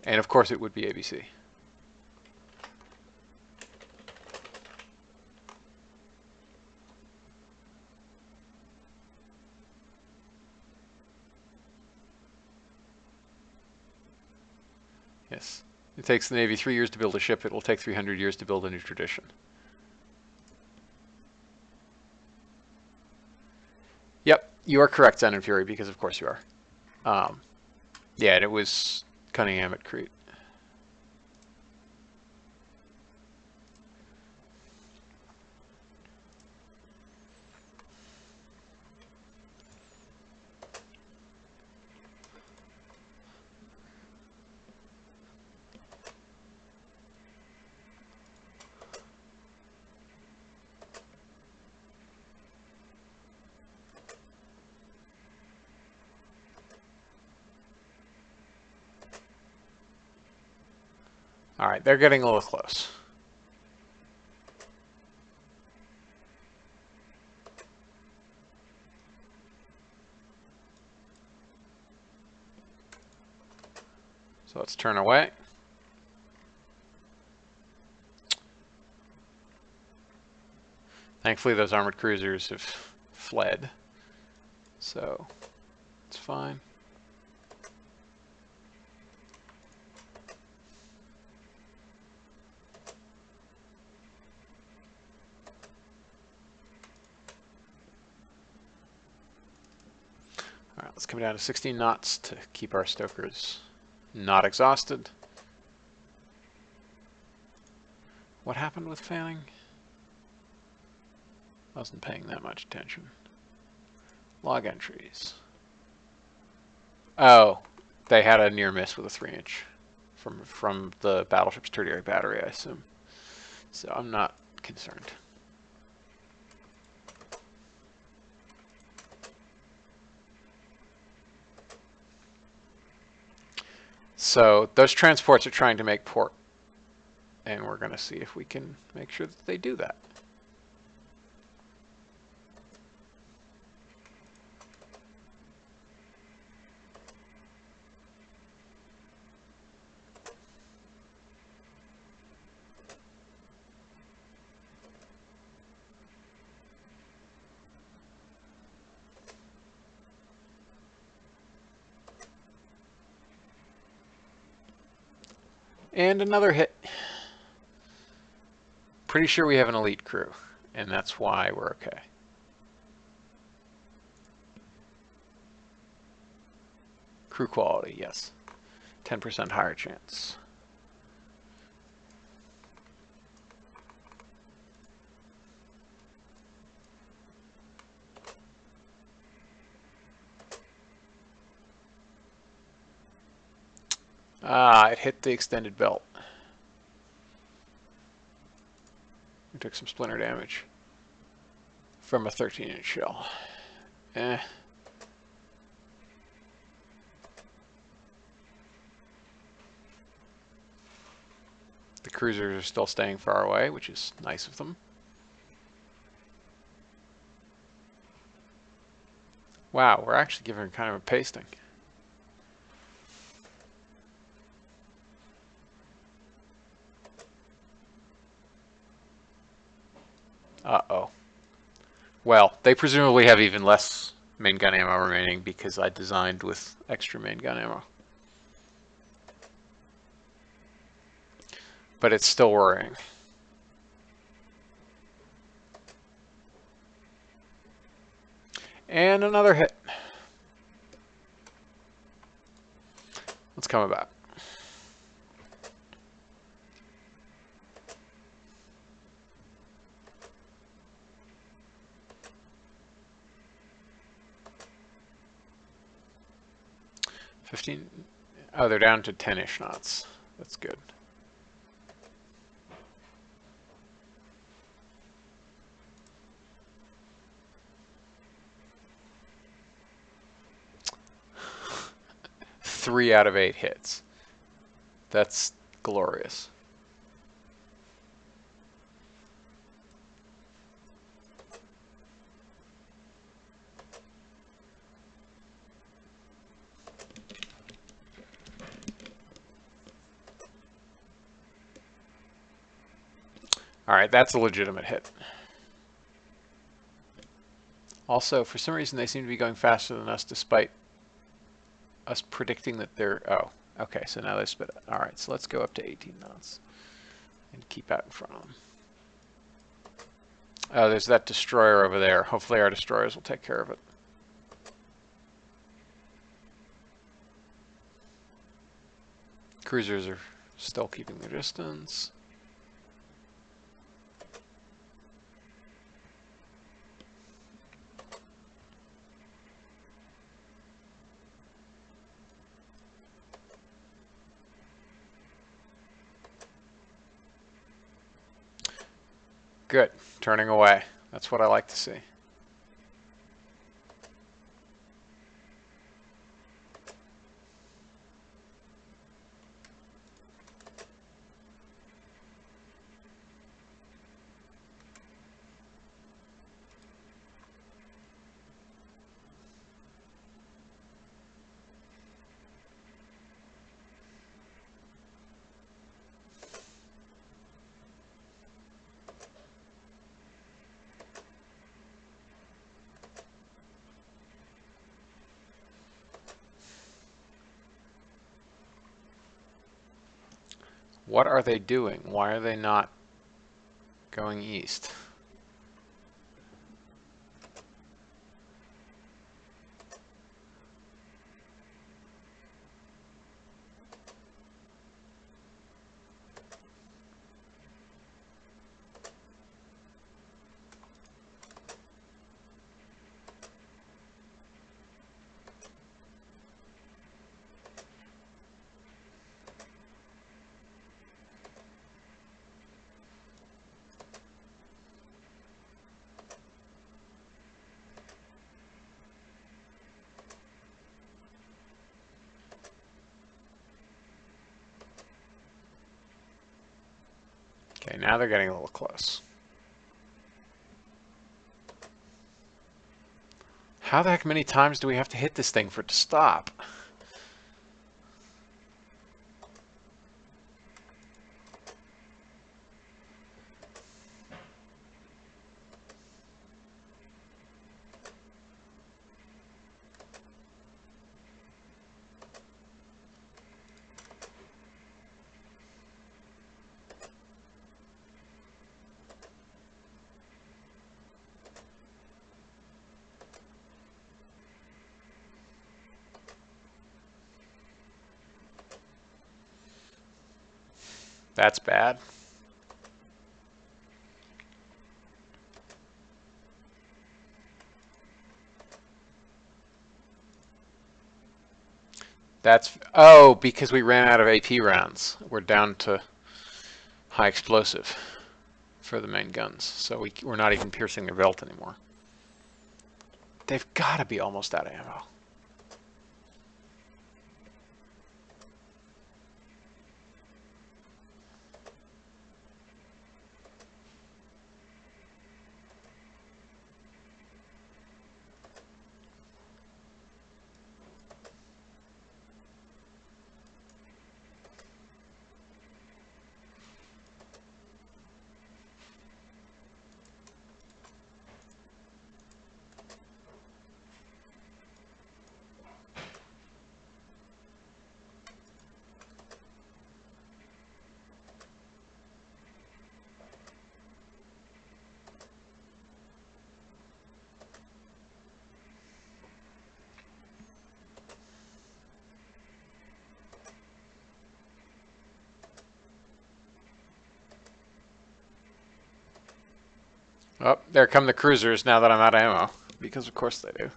And of course it would be ABC. Yes. It takes the Navy 3 years to build a ship. It will take 300 years to build a new tradition. Yep, you are correct, Zen and Fury, because of course you are. Yeah, and it was Cunningham at Crete. All right, they're getting a little close. So let's turn away. Thankfully, those armored cruisers have fled, so it's fine. All right, let's come down to 16 knots to keep our stokers not exhausted. What happened with Fanning? I wasn't paying that much attention. Log entries. Oh, They had a near miss with a 3-inch from the battleship's tertiary battery, I assume. So I'm not concerned. So those transports are trying to make port, and we're going to see if we can make sure that they do that. And another hit. Pretty sure we have an elite crew, and that's why we're okay. Crew quality, yes. 10% higher chance. Ah, it hit the extended belt. We took some splinter damage from a 13-inch shell. Eh. The cruisers are still staying far away, which is nice of them. Wow, we're actually giving kind of a pasting. Uh-oh. Well, they presumably have even less main gun ammo remaining because I designed with extra main gun ammo. But it's still worrying. And another hit. Let's come about. Oh, they're down to 10-ish knots. That's good. Three out of 8 hits. That's glorious. All right, that's a legitimate hit. Also, for some reason, they seem to be going faster than us despite us predicting that they're... Oh, okay, so now they spit it. All right, so let's go up to 18 knots and keep out in front of them. Oh, there's that destroyer over there. Hopefully our destroyers will take care of it. Cruisers are still keeping their distance. Good. Turning away. That's what I like to see. What are they doing? Why are they not going east? now they're getting a little close. How the heck many times do we have to hit this thing for it to stop? That's bad. Oh, because we ran out of AP rounds. We're down to high explosive for the main guns. So we're not even piercing their belt anymore. They've got to be almost out of ammo. Oh, there come the cruisers now that I'm out of ammo. Because of course they do.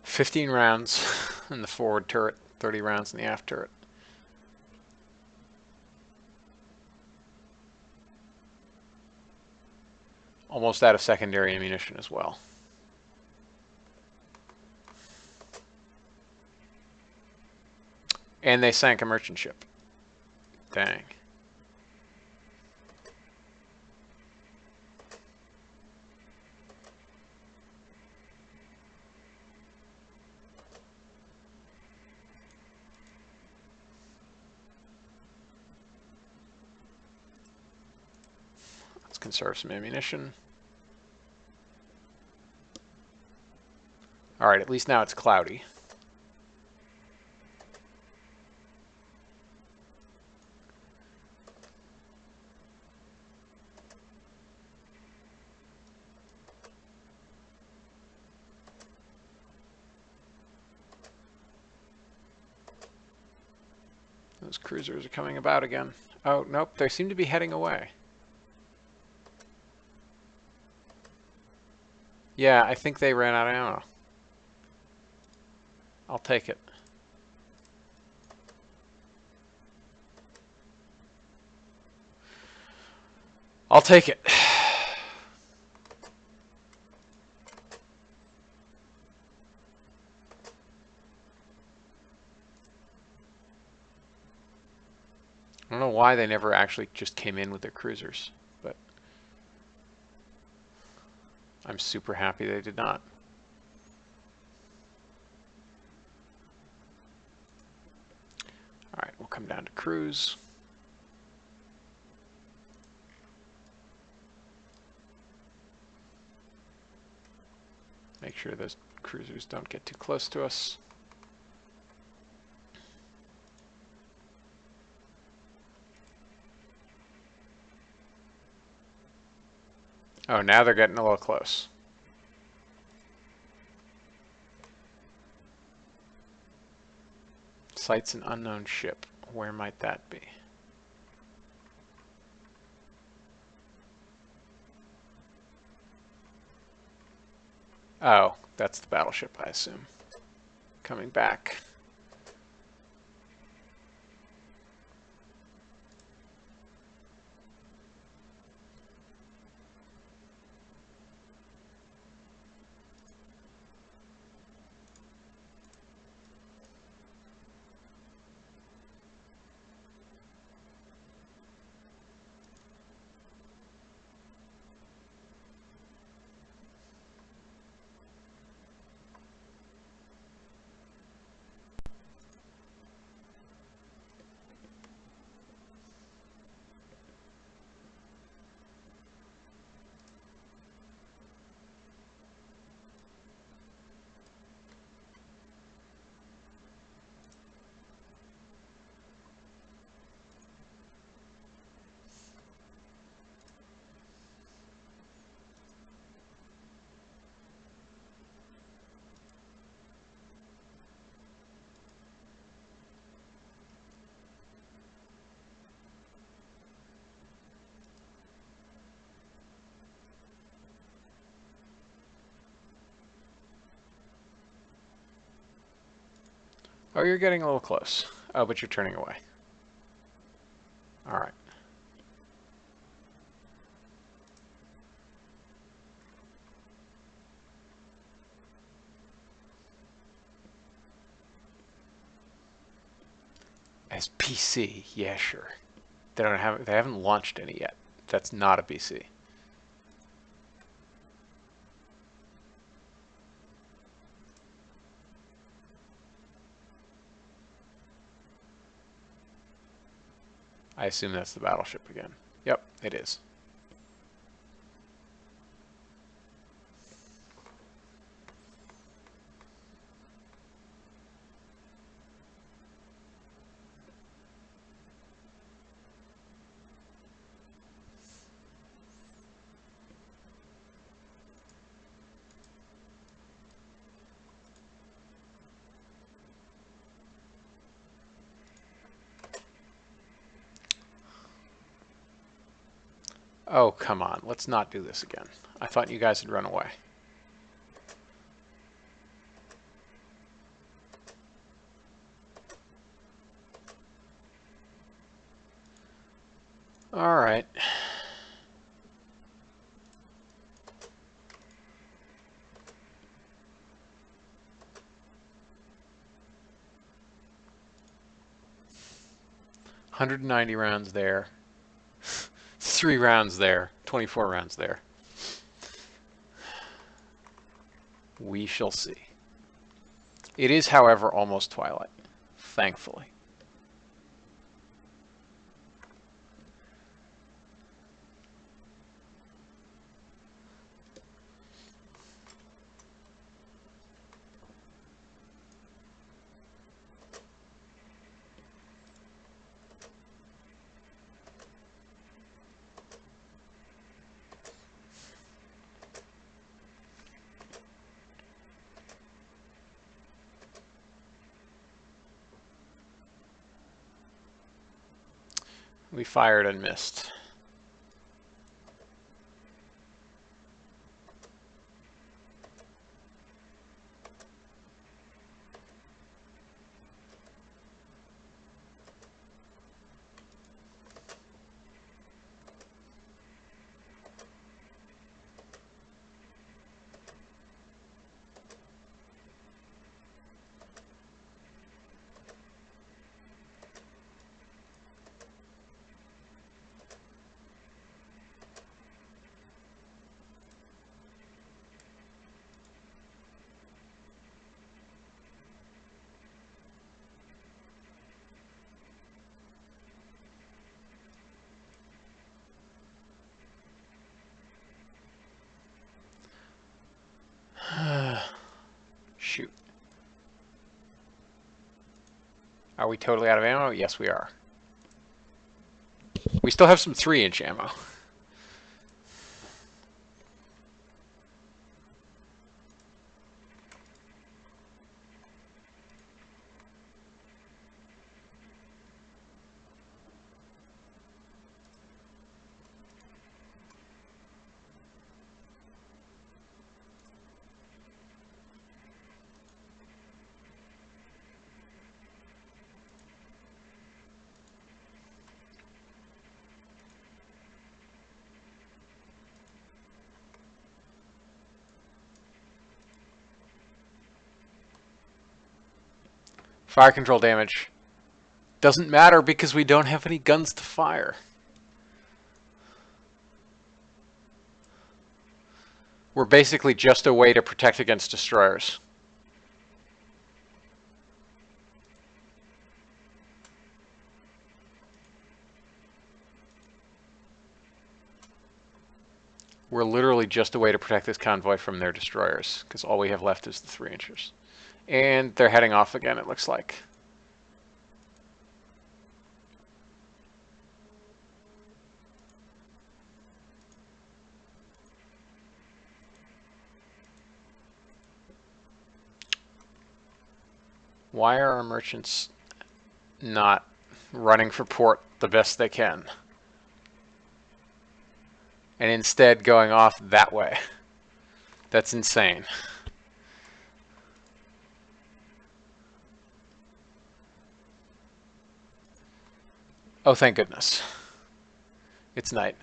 $15 rounds in the forward turret, 30 rounds in the aft turret. Almost out of secondary ammunition as well. And they sank a merchant ship. Dang. Let's conserve some ammunition. All right, at least now it's cloudy. Those cruisers are coming about again. Oh, nope, they seem to be heading away. Yeah, I think they ran out of ammo. I'll take it. I'll take it. I don't know why they never actually just came in with their cruisers, but I'm super happy they did not. All right, we'll come down to cruise. Make sure those cruisers don't get too close to us. Oh, now they're getting a little close. Sights an unknown ship. Where might that be? Oh, that's the battleship, I assume. Coming back. Oh, you're getting a little close. Oh, but you're turning away. All right. As PC, yeah, sure. They haven't launched any yet. That's not a PC. I assume that's the battleship again. Yep, it is. Oh, come on. Let's not do this again. I thought you guys had run away. All right. $190 rounds there. 3 rounds there. 24 rounds there. We shall see. It is, however, almost twilight. Thankfully. We fired and missed. Shoot. Are we totally out of ammo? Yes, we are. We still have some 3-inch ammo. Fire control damage. Doesn't matter because we don't have any guns to fire. We're basically just a way to protect against destroyers. We're literally just a way to protect this convoy from their destroyers, because all we have left is the 3-inchers. And they're heading off again, it looks like. Why are our merchants not running for port the best they can? And instead going off that way. That's insane. Oh, thank goodness. It's night.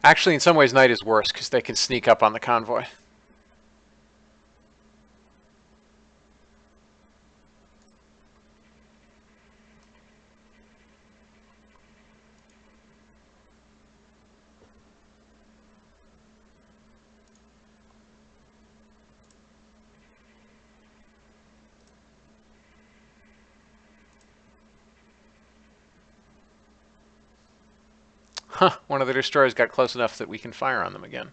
Actually, in some ways, night is worse because they can sneak up on the convoy. Huh, one of the destroyers got close enough that we can fire on them again.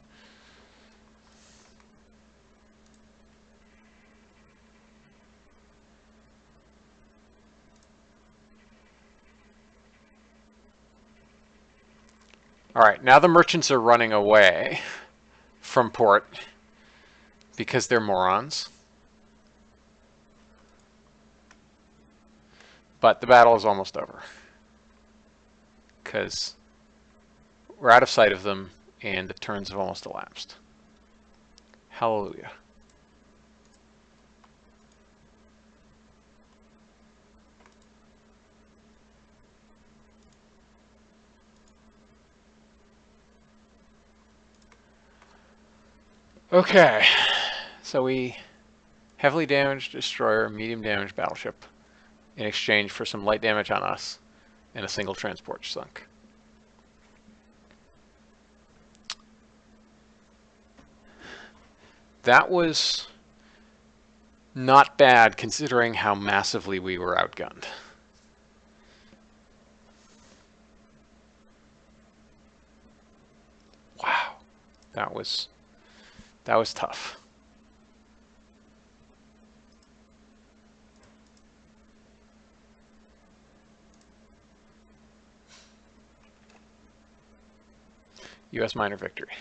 All right, now the merchants are running away from port because they're morons. But the battle is almost over because we're out of sight of them and the turns have almost elapsed. Hallelujah. Okay, so we heavily damaged destroyer, medium damaged battleship in exchange for some light damage on us and a single transport sunk. That was not bad considering how massively we were outgunned. Wow, that was tough. U.S. minor victory.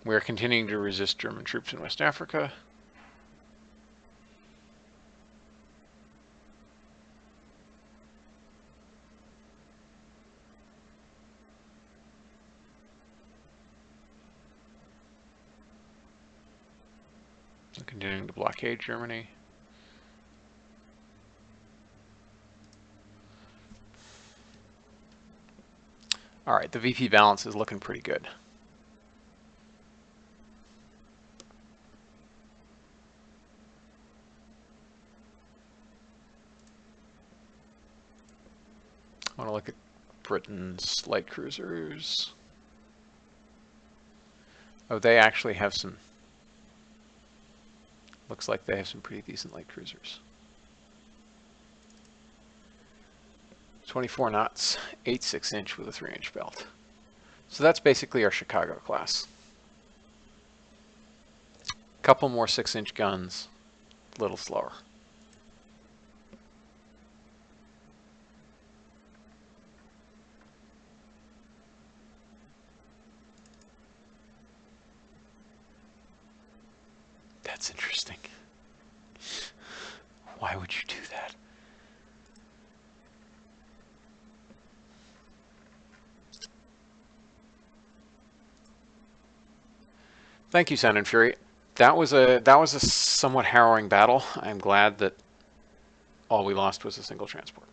We are continuing to resist German troops in West Africa. We're continuing to blockade Germany. All right, the VP balance is looking pretty good. I want to look at Britain's light cruisers. Oh, they actually have some, looks like they have some pretty decent light cruisers. 24 knots, 8 6-inch with a 3-inch belt. So that's basically our Chicago class. Couple more 6-inch guns, a little slower. That's interesting. Why would you do that? Thank you, Sound and Fury. that was a somewhat harrowing battle. I'm glad that all we lost was a single transport.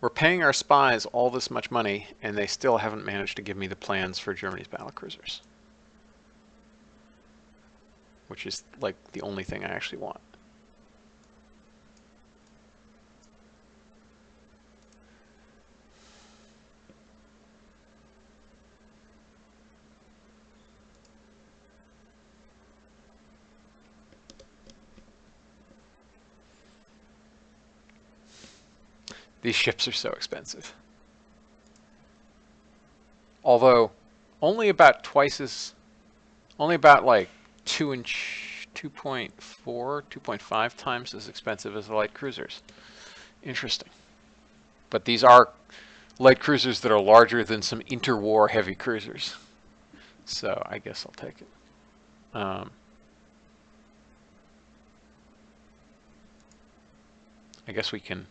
We're paying our spies all this much money, and they still haven't managed to give me the plans for Germany's battlecruisers, which is like the only thing I actually want. These ships are so expensive. Although, only about like 2.4, 2.5 times as expensive as the light cruisers. Interesting. But these are light cruisers that are larger than some interwar heavy cruisers. So I guess I'll take it. I guess we can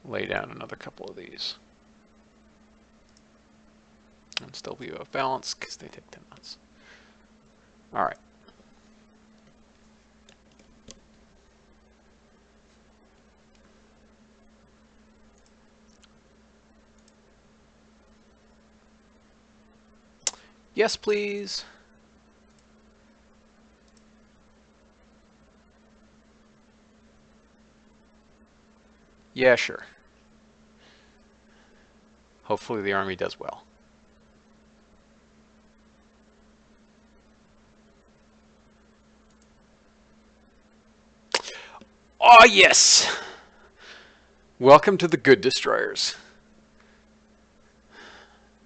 lay down another couple of these. And still be off balance because they take 10 knots. All right. Yes, please. Yeah, sure. Hopefully the army does well. Oh, yes! Welcome to the good destroyers.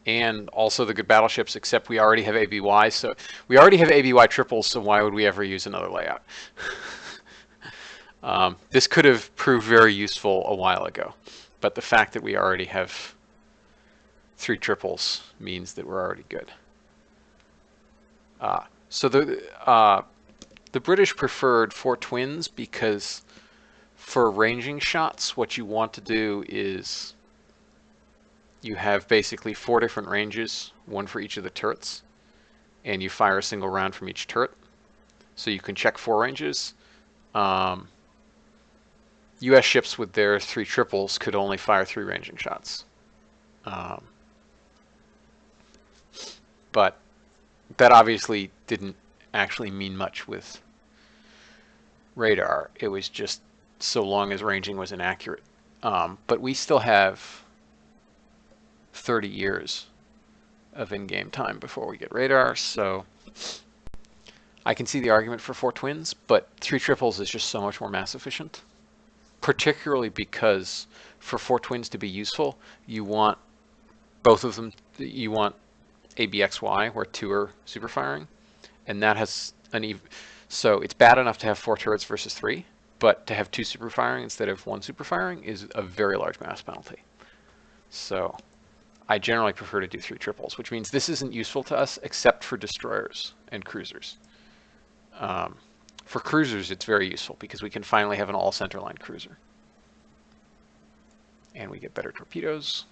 And also the good battleships, except we already have ABY, so we already have ABY triples, so why would we ever use another layout? This could have proved very useful a while ago, but the fact that we already have 3 triples means that we're already good. So the British preferred 4 twins because for ranging shots, what you want to do is you have basically 4 different ranges, 1 for each of the turrets, and you fire a single round from each turret. So you can check 4 ranges. US ships with their 3 triples could only fire 3 ranging shots. But that obviously didn't actually mean much with radar. It was just so long as ranging was inaccurate. But we still have 30 years of in-game time before we get radar, so I can see the argument for 4 twins, but 3 triples is just so much more mass efficient, particularly because for 4 twins to be useful, you want both of them, you want ABXY, where 2 are super firing, and that has so it's bad enough to have 4 turrets versus 3, but to have 2 super firing instead of 1 super firing is a very large mass penalty. So I generally prefer to do 3 triples, which means this isn't useful to us except for destroyers and cruisers. For cruisers, it's very useful because we can finally have an all centerline cruiser. And we get better torpedoes.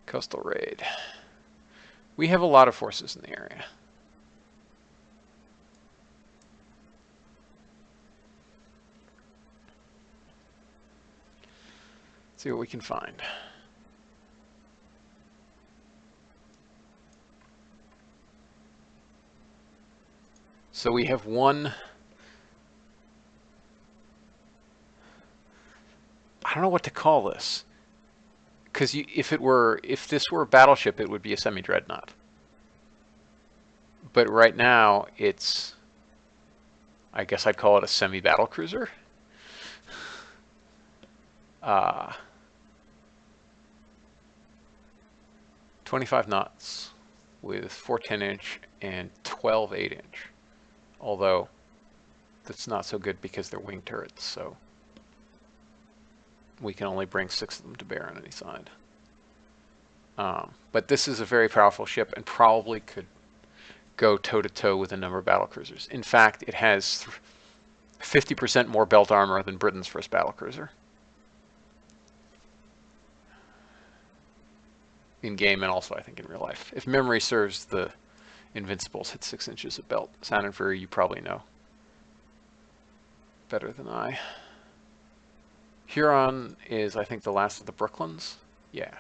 Coastal raid. We have a lot of forces in the area. Let's see what we can find. So we have 1. I don't know what to call this. Because if this were a battleship, it would be a semi-dreadnought. But right now, it's, I guess I'd call it a semi-battle cruiser. 25 knots with 4 10-inch and 12 8-inch. Although that's not so good because they're wing turrets, so we can only bring 6 of them to bear on any side. But this is a very powerful ship and probably could go toe-to-toe with a number of battlecruisers. In fact, it has 50% more belt armor than Britain's first battlecruiser. In game and also I think in real life. If memory serves, the Invincibles hit 6 inches of belt. Sound and Fury you probably know better than I. Huron is, I think, the last of the Brooklyns. Yeah.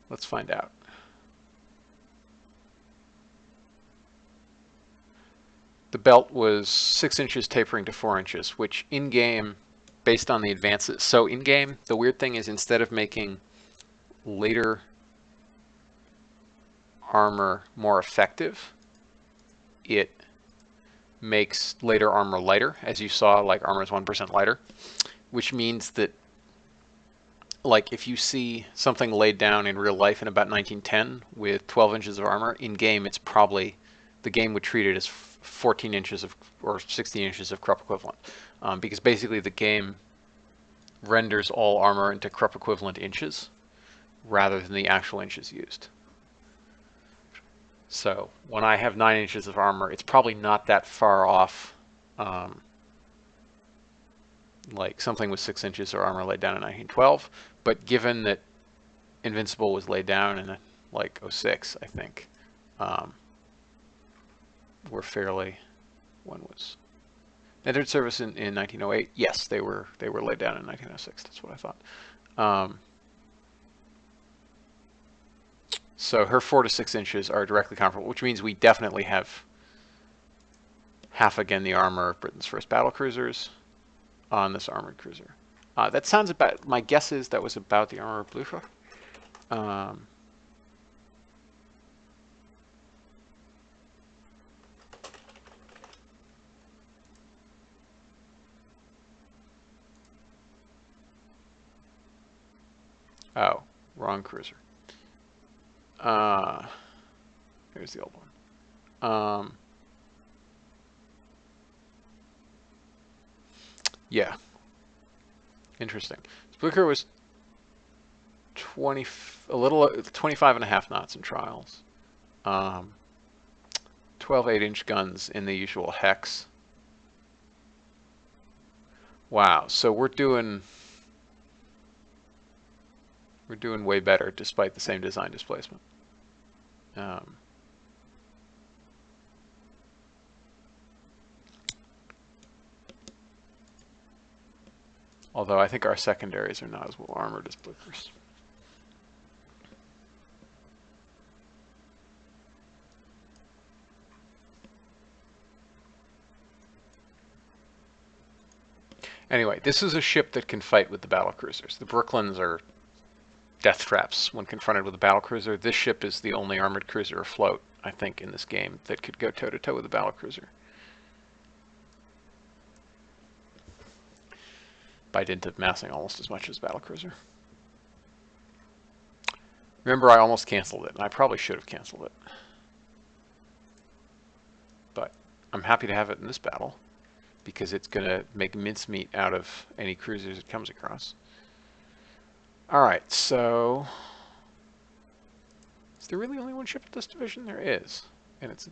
Let's find out. The belt was 6 inches tapering to 4 inches, which in-game, based on the advances. So in-game, the weird thing is instead of making later armor more effective, it makes later armor lighter. As you saw, like armor is 1% lighter, which means that like if you see something laid down in real life in about 1910 with 12 inches of armor, in game it's probably, the game would treat it as 14 inches of, or 16 inches of Krupp equivalent. Because basically the game renders all armor into Krupp equivalent inches rather than the actual inches used. So when I have 9 inches of armor, it's probably not that far off like something with 6 inches of armor laid down in 1912. But given that Invincible was laid down in like 06, I think, we're fairly, when was entered service in 1908? Yes, they were laid down in 1906. That's what I thought. So her 4 to 6 inches are directly comparable, which means we definitely have half again the armor of Britain's first battle cruisers on this armored cruiser. That sounds about, my guess is that was about the armor of Blücher. Oh, wrong cruiser. Here's the old one. Yeah. Interesting. Blücher was 25 and a half knots in trials. 12 8-inch guns in the usual hex. Wow, so we're doing way better despite the same design displacement. Although I think our secondaries are not as well armored as Blücher's. Anyway, this is a ship that can fight with the battlecruisers. The Brooklyns are death traps when confronted with a battlecruiser. This ship is the only armored cruiser afloat, I think, in this game that could go toe-to-toe with a battlecruiser. By dint of massing almost as much as battlecruiser. Remember, I almost canceled it, and I probably should have canceled it. But I'm happy to have it in this battle, because it's going to make mincemeat out of any cruisers it comes across. Alright, so... is there really only one ship at this division? There is. And it's a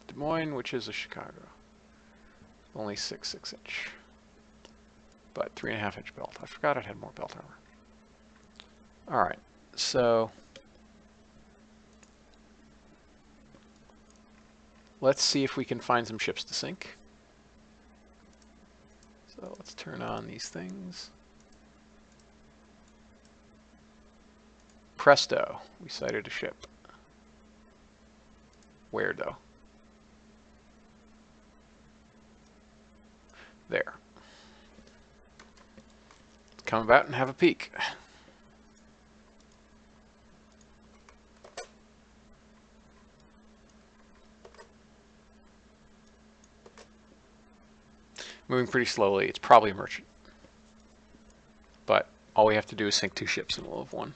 Des Moines, which is a Chicago. Only 6 6-inch. But 3.5-inch belt. I forgot it had more belt armor. Alright, so... let's see if we can find some ships to sink. So let's turn on these things. Presto, we sighted a ship. Where though? There. Let's come about and have a peek. Moving pretty slowly. It's probably a merchant. But all we have to do is sink 2 ships and we'll have 1.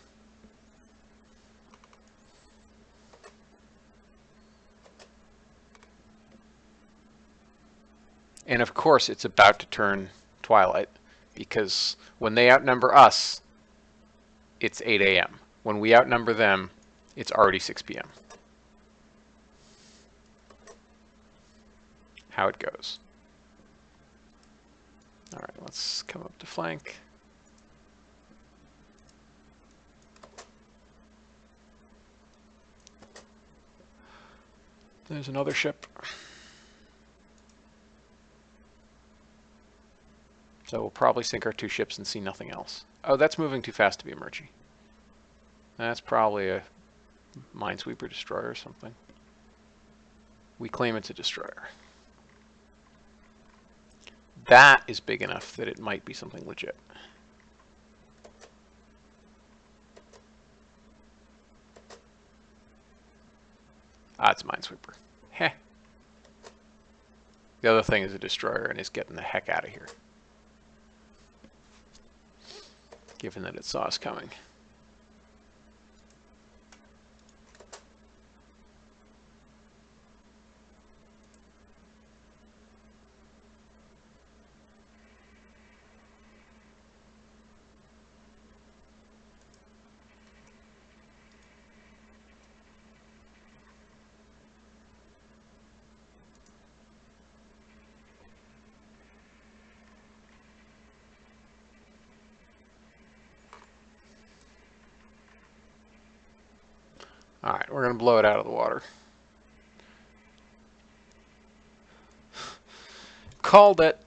And of course, it's about to turn twilight, because when they outnumber us, it's 8 a.m. When we outnumber them, it's already 6 p.m. How it goes. All right, let's come up to flank. There's another ship. So we'll probably sink our 2 ships and see nothing else. Oh, that's moving too fast to be a Murchie. That's probably a Minesweeper destroyer or something. We claim it's a destroyer. That is big enough that it might be something legit. Ah, it's a Minesweeper. Heh. The other thing is a destroyer and is getting the heck out of here, given that it saw us coming. All right, we're going to blow it out of the water. Called it.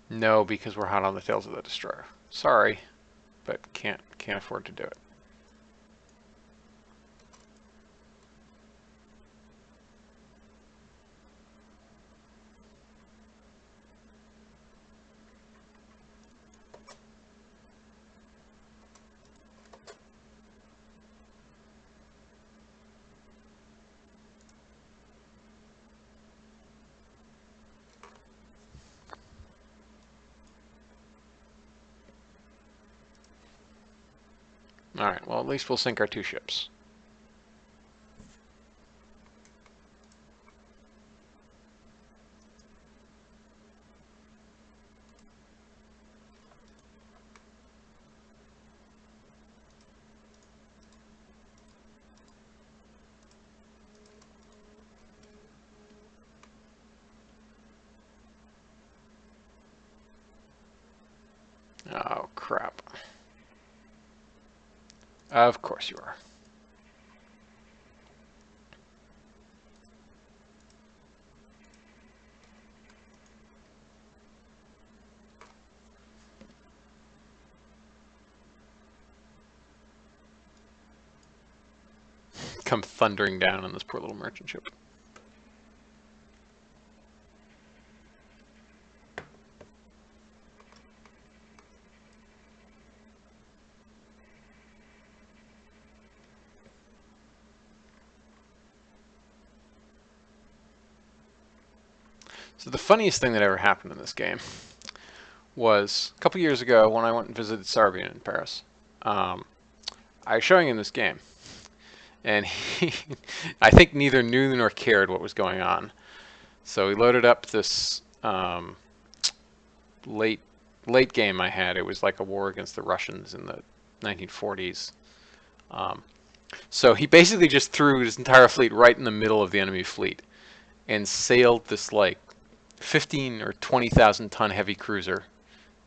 No, because we're hot on the tails of the destroyer. Sorry, but can't afford to do it. All right, well, at least we'll sink our 2 ships. Oh, crap. Of course you are. Come thundering down on this poor little merchant ship. So the funniest thing that ever happened in this game was a couple years ago when I went and visited Sarbian in Paris. I was showing him this game, and he, I think neither knew nor cared what was going on. So he loaded up this late game I had. It was like a war against the Russians in the 1940s. So he basically just threw his entire fleet right in the middle of the enemy fleet and sailed this like 15 or 20,000 ton heavy cruiser,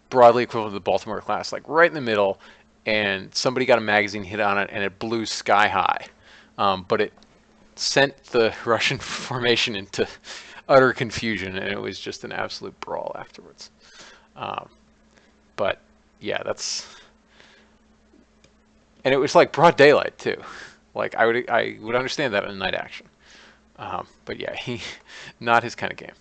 broadly equivalent to the Baltimore class, like right in the middle, and somebody got a magazine hit on it and it blew sky high. But it sent the Russian formation into utter confusion, and it was just an absolute brawl afterwards. But yeah, and it was like broad daylight too. Like I would understand that in night action. But yeah, not his kind of game.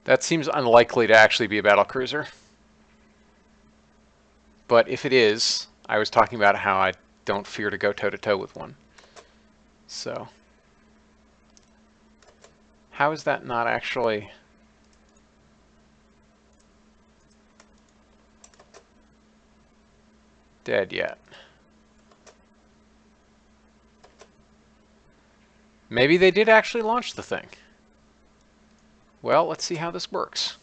That seems unlikely to actually be a battlecruiser. But if it is, I was talking about how I don't fear to go toe-to-toe with one. So, how is that not actually... dead yet? Maybe they did actually launch the thing. Well, let's see how this works.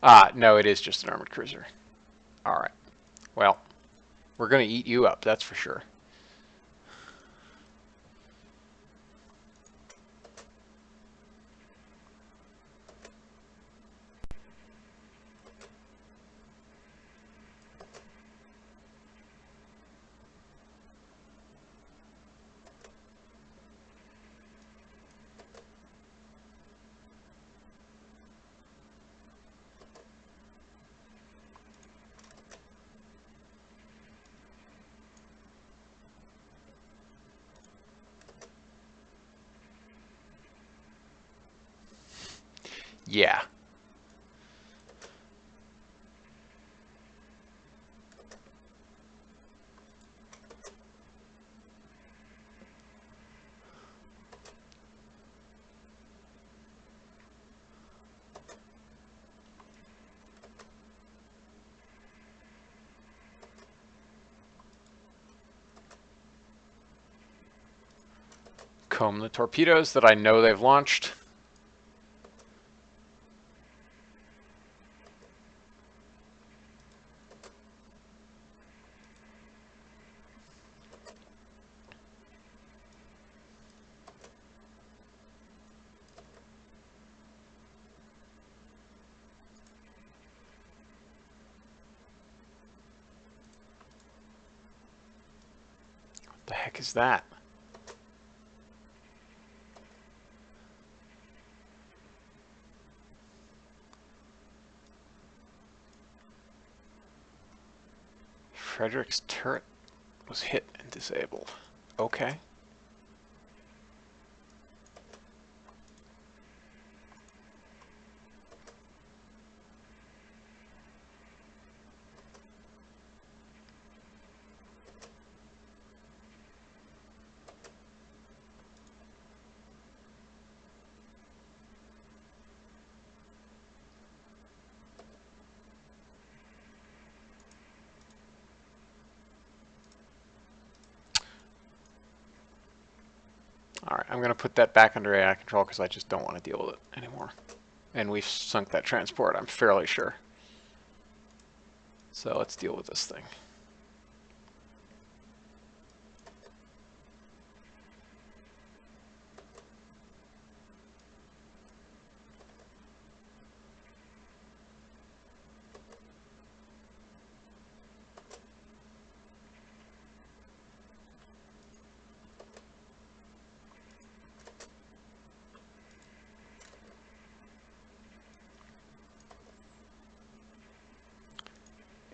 Ah, no, it is just an armored cruiser. All right. Well, we're going to eat you up, that's for sure. Yeah. Comb the torpedoes that I know they've launched. What the heck is that? Frederick's turret was hit and disabled. Okay. All right, I'm going to put that back under AI control because I just don't want to deal with it anymore. And we've sunk that transport, I'm fairly sure. So let's deal with this thing.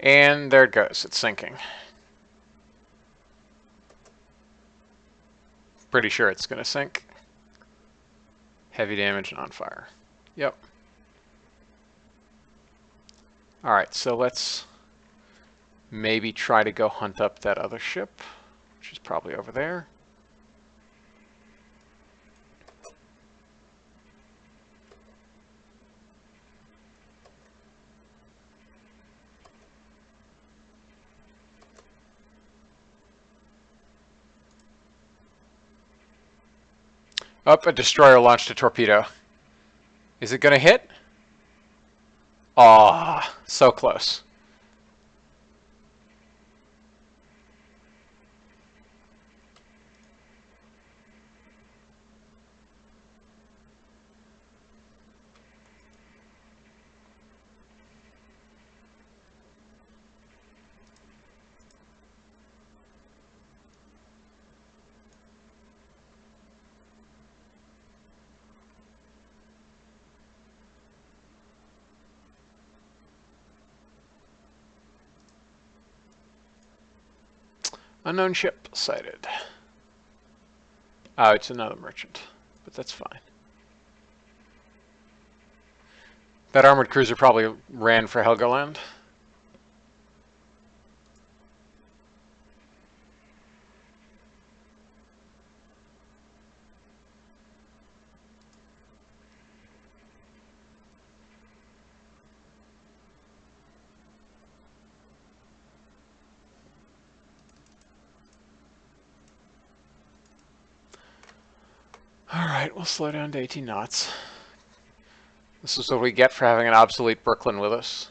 And there it goes, it's sinking. Pretty sure it's going to sink. Heavy damage and on fire. Yep. All right, so let's maybe try to go hunt up that other ship, which is probably over there. Up, a destroyer launched a torpedo. Is it going to hit? Ah, so close. Unknown ship sighted. Oh, it's another merchant. but that's fine. That armored cruiser probably ran for Helgoland. All right, we'll slow down to 18 knots. This is what we get for having an obsolete Brooklyn with us.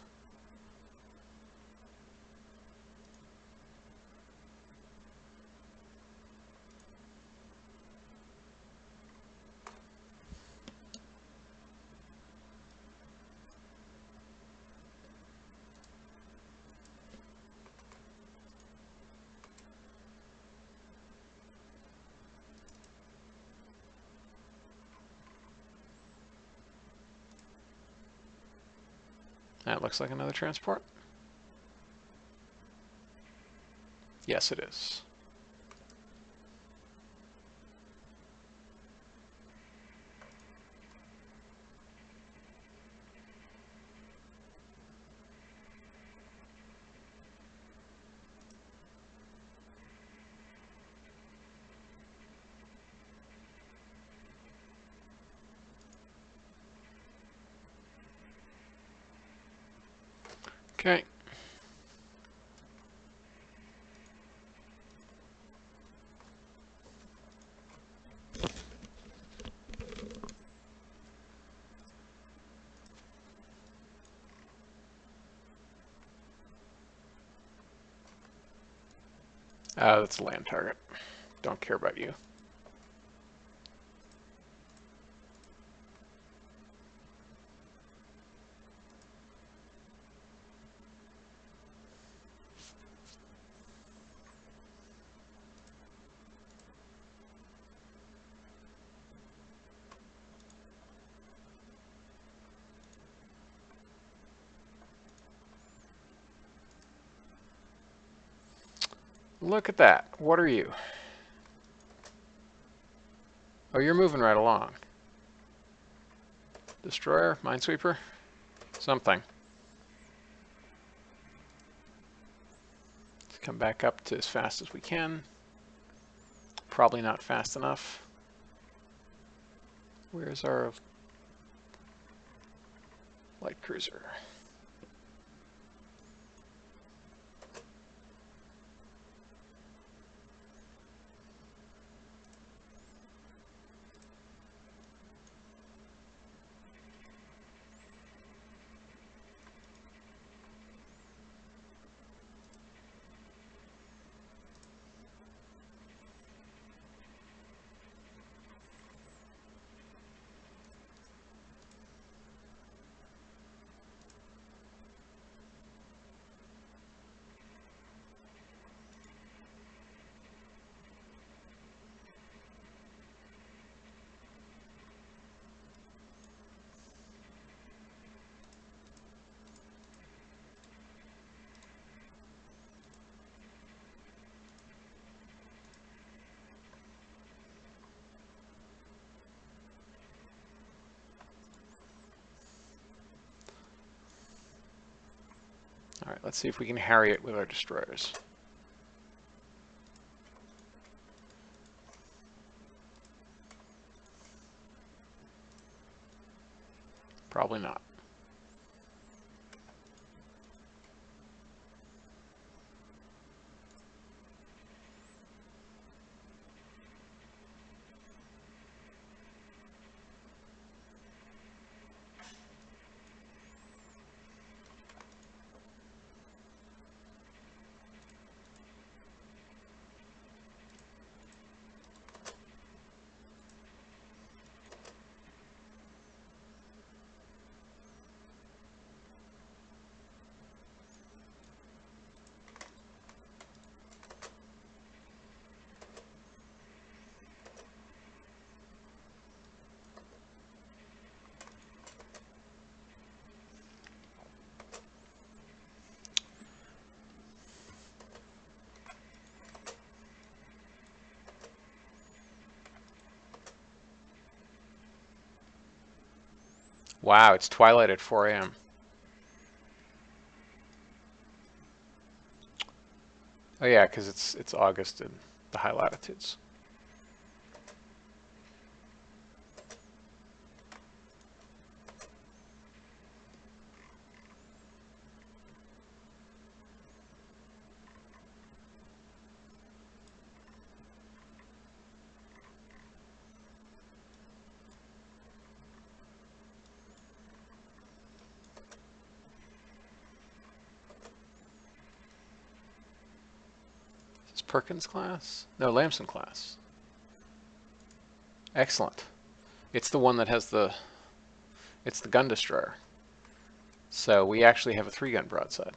That looks like another transport. Yes, it is. Okay. That's a land target. Don't care about you. Look at that. What are you? Oh, you're moving right along. Destroyer, Minesweeper, something. Let's come back up to as fast as we can. Probably not fast enough. Where's our light cruiser? All right, let's see if we can harry it with our destroyers. Probably not. Wow, it's twilight at 4 a.m. Oh yeah, because it's August in the high latitudes. Is this Perkins class? No, Lamson class. Excellent. It's the one that has it's the gun destroyer. So we actually have a 3-gun broadside.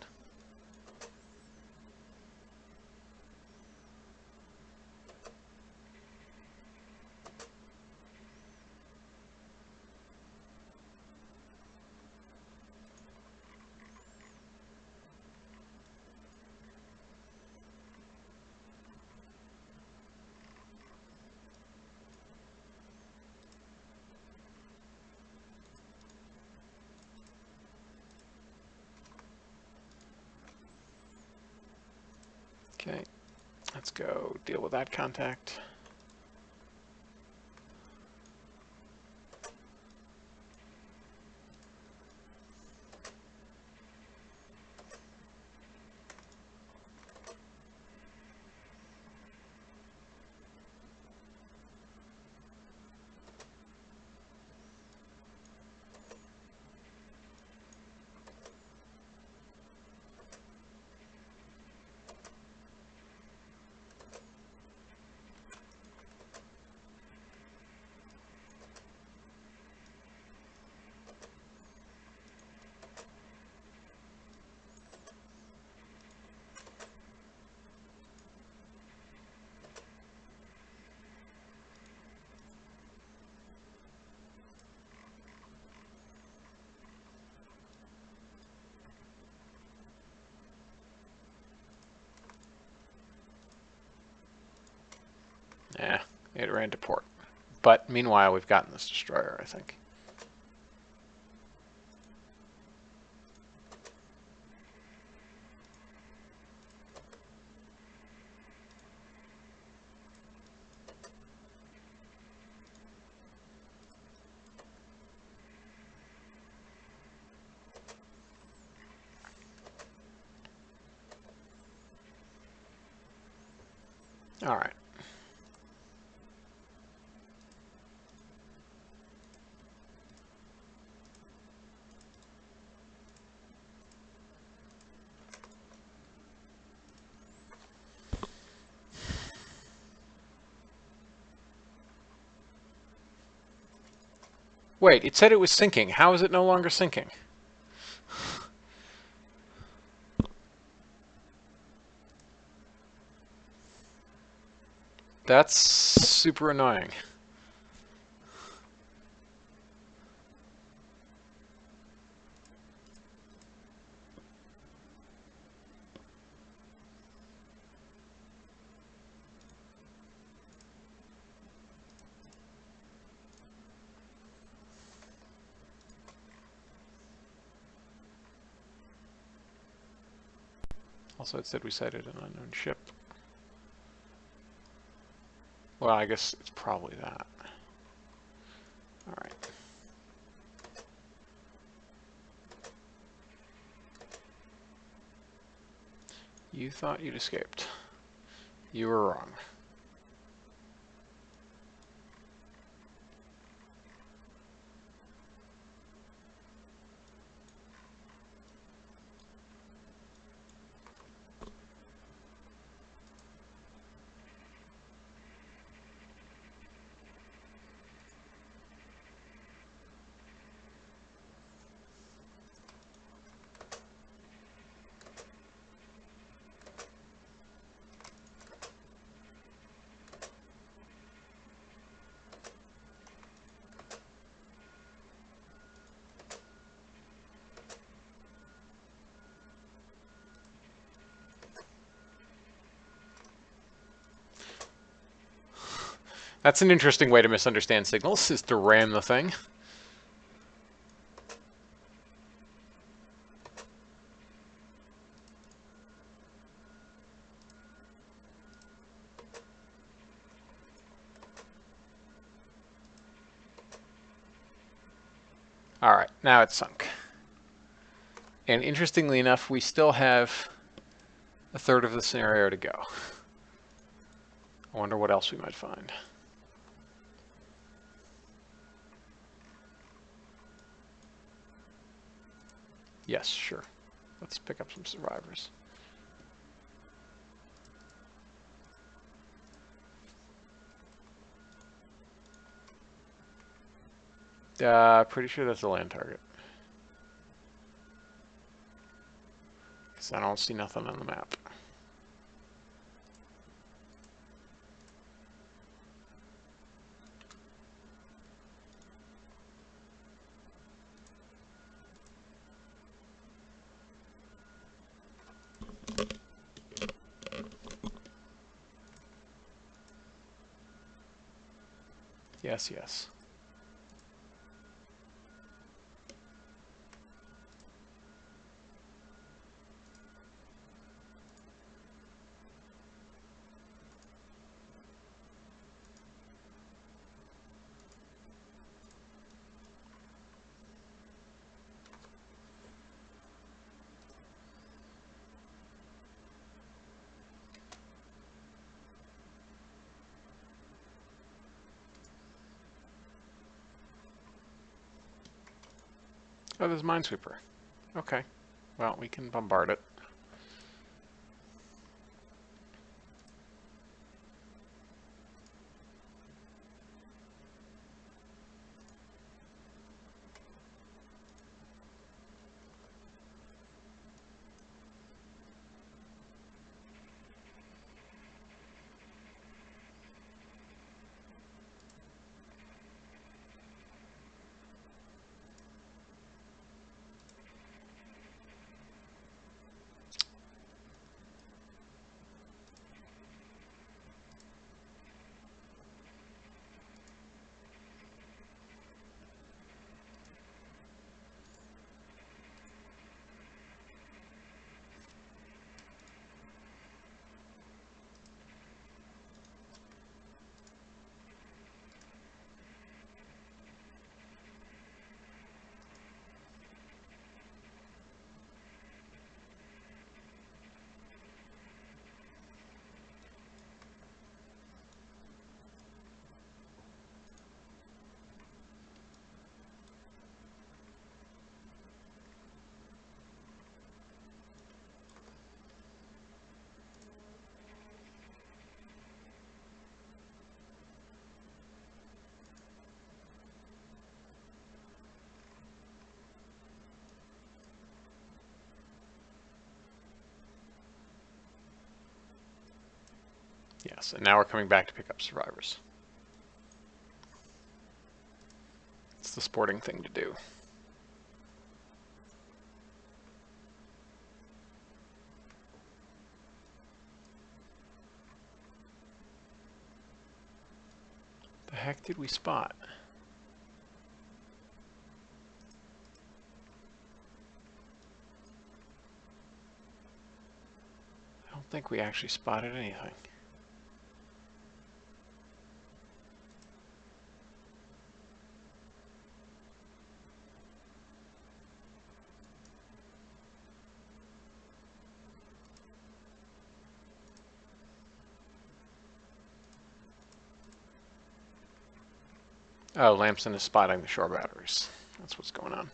Okay, let's go deal with that contact. Yeah, it ran to port. But meanwhile, we've gotten this destroyer, I think. All right. Wait, it said it was sinking. How is it no longer sinking? That's super annoying. Also, it said we sighted an unknown ship. Well, I guess it's probably that. All right. You thought you'd escaped. You were wrong. That's an interesting way to misunderstand signals, is to ram the thing. All right, now it's sunk. And interestingly enough, we still have a third of the scenario to go. I wonder what else we might find. Yes, sure. Let's pick up some survivors. Pretty sure that's a land target. Because I don't see nothing on the map. Yes, yes. Oh, there's a Minesweeper. Okay. Well, we can bombard it. Yes, and now we're coming back to pick up survivors. It's the sporting thing to do. The heck did we spot? I don't think we actually spotted anything. Oh, Lamson is spotting the shore batteries. That's what's going on.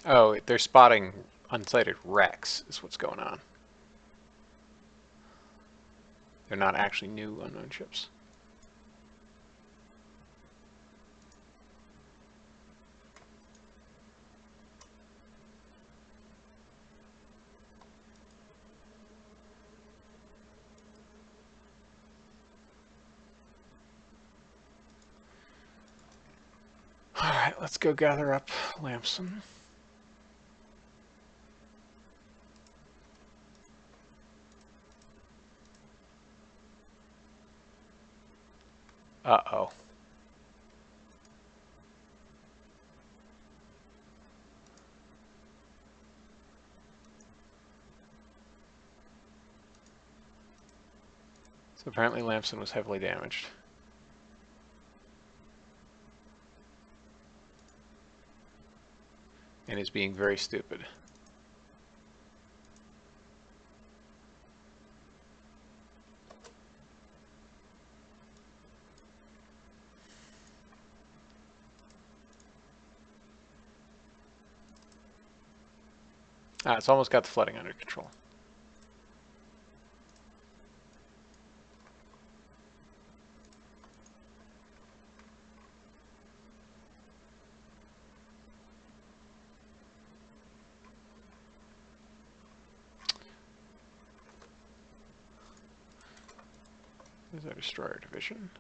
Oh, they're spotting unsighted wrecks is what's going on. They're not actually new unknown ships. Alright, let's go gather up Lamson. Uh-oh. So apparently Lamson was heavily damaged. And is being very stupid. Ah, it's almost got the flooding under control. There's our destroyer division.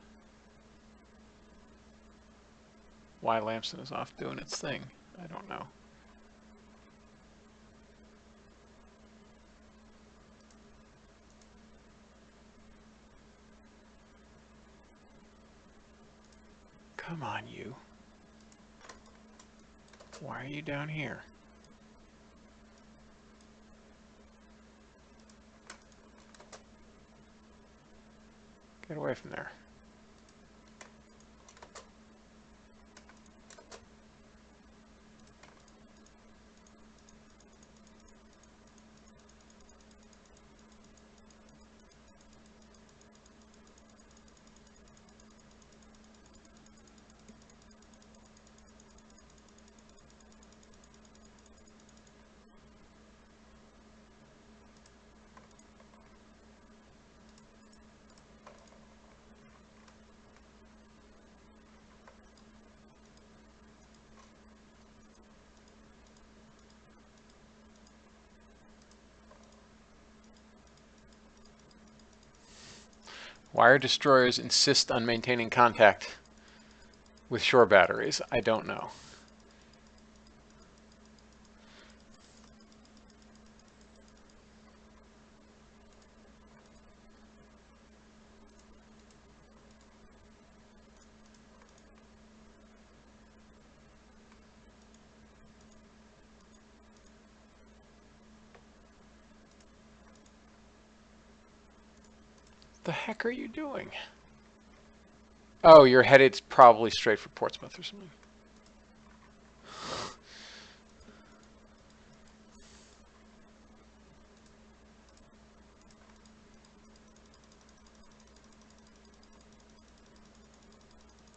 Why Lamson is off doing its thing, I don't know. Come on, you. Why are you down here? Get away from there. Why are destroyers insist on maintaining contact with shore batteries? I don't know. The heck are you doing? Oh, you're headed probably straight for Portsmouth or something.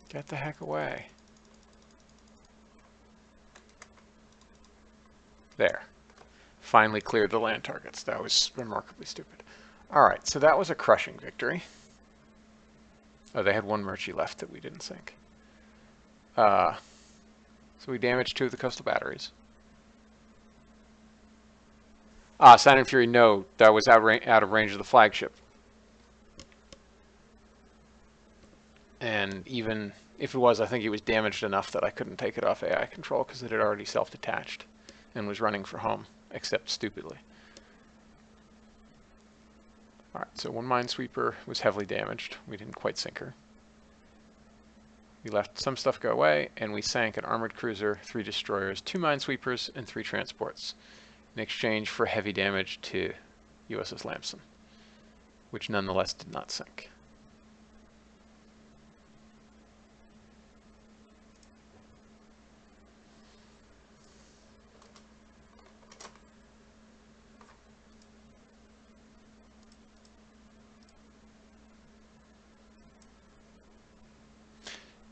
Get the heck away. There. Finally cleared the land targets. That was remarkably stupid. Alright, so that was a crushing victory. Oh, they had one Murchie left that we didn't sink. So we damaged 2 of the coastal batteries. Ah, Saturn Fury, no, that was out of range of the flagship. And even if it was, I think it was damaged enough that I couldn't take it off AI control because it had already self-detached and was running for home, except stupidly. Alright, so 1 Minesweeper was heavily damaged. We didn't quite sink her. We left some stuff go away, and we sank an armored cruiser, 3 destroyers, 2 Minesweepers, and 3 transports in exchange for heavy damage to USS Lamson, which nonetheless did not sink.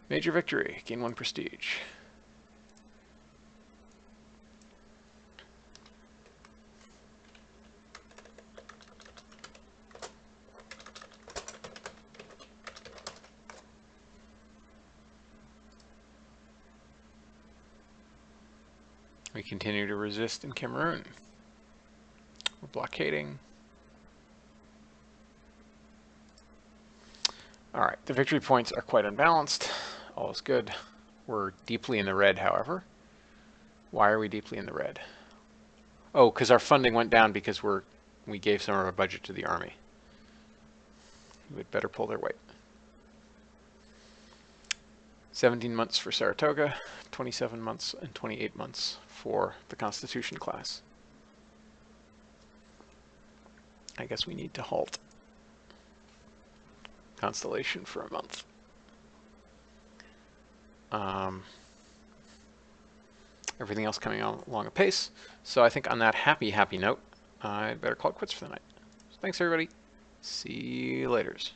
Major victory, gain 1 prestige. We continue to resist in Cameroon. We're blockading. All right, the victory points are quite unbalanced. All is good. We're deeply in the red, however. Why are we deeply in the red? Oh, because our funding went down because we gave some of our budget to the army. We would better pull their weight. 17 months for Saratoga, 27 months and 28 months for the Constitution class. I guess we need to halt Constellation for a month. Everything else coming along apace. So I think on that happy note, I'd better call it quits for the night. So thanks, everybody. See you laters.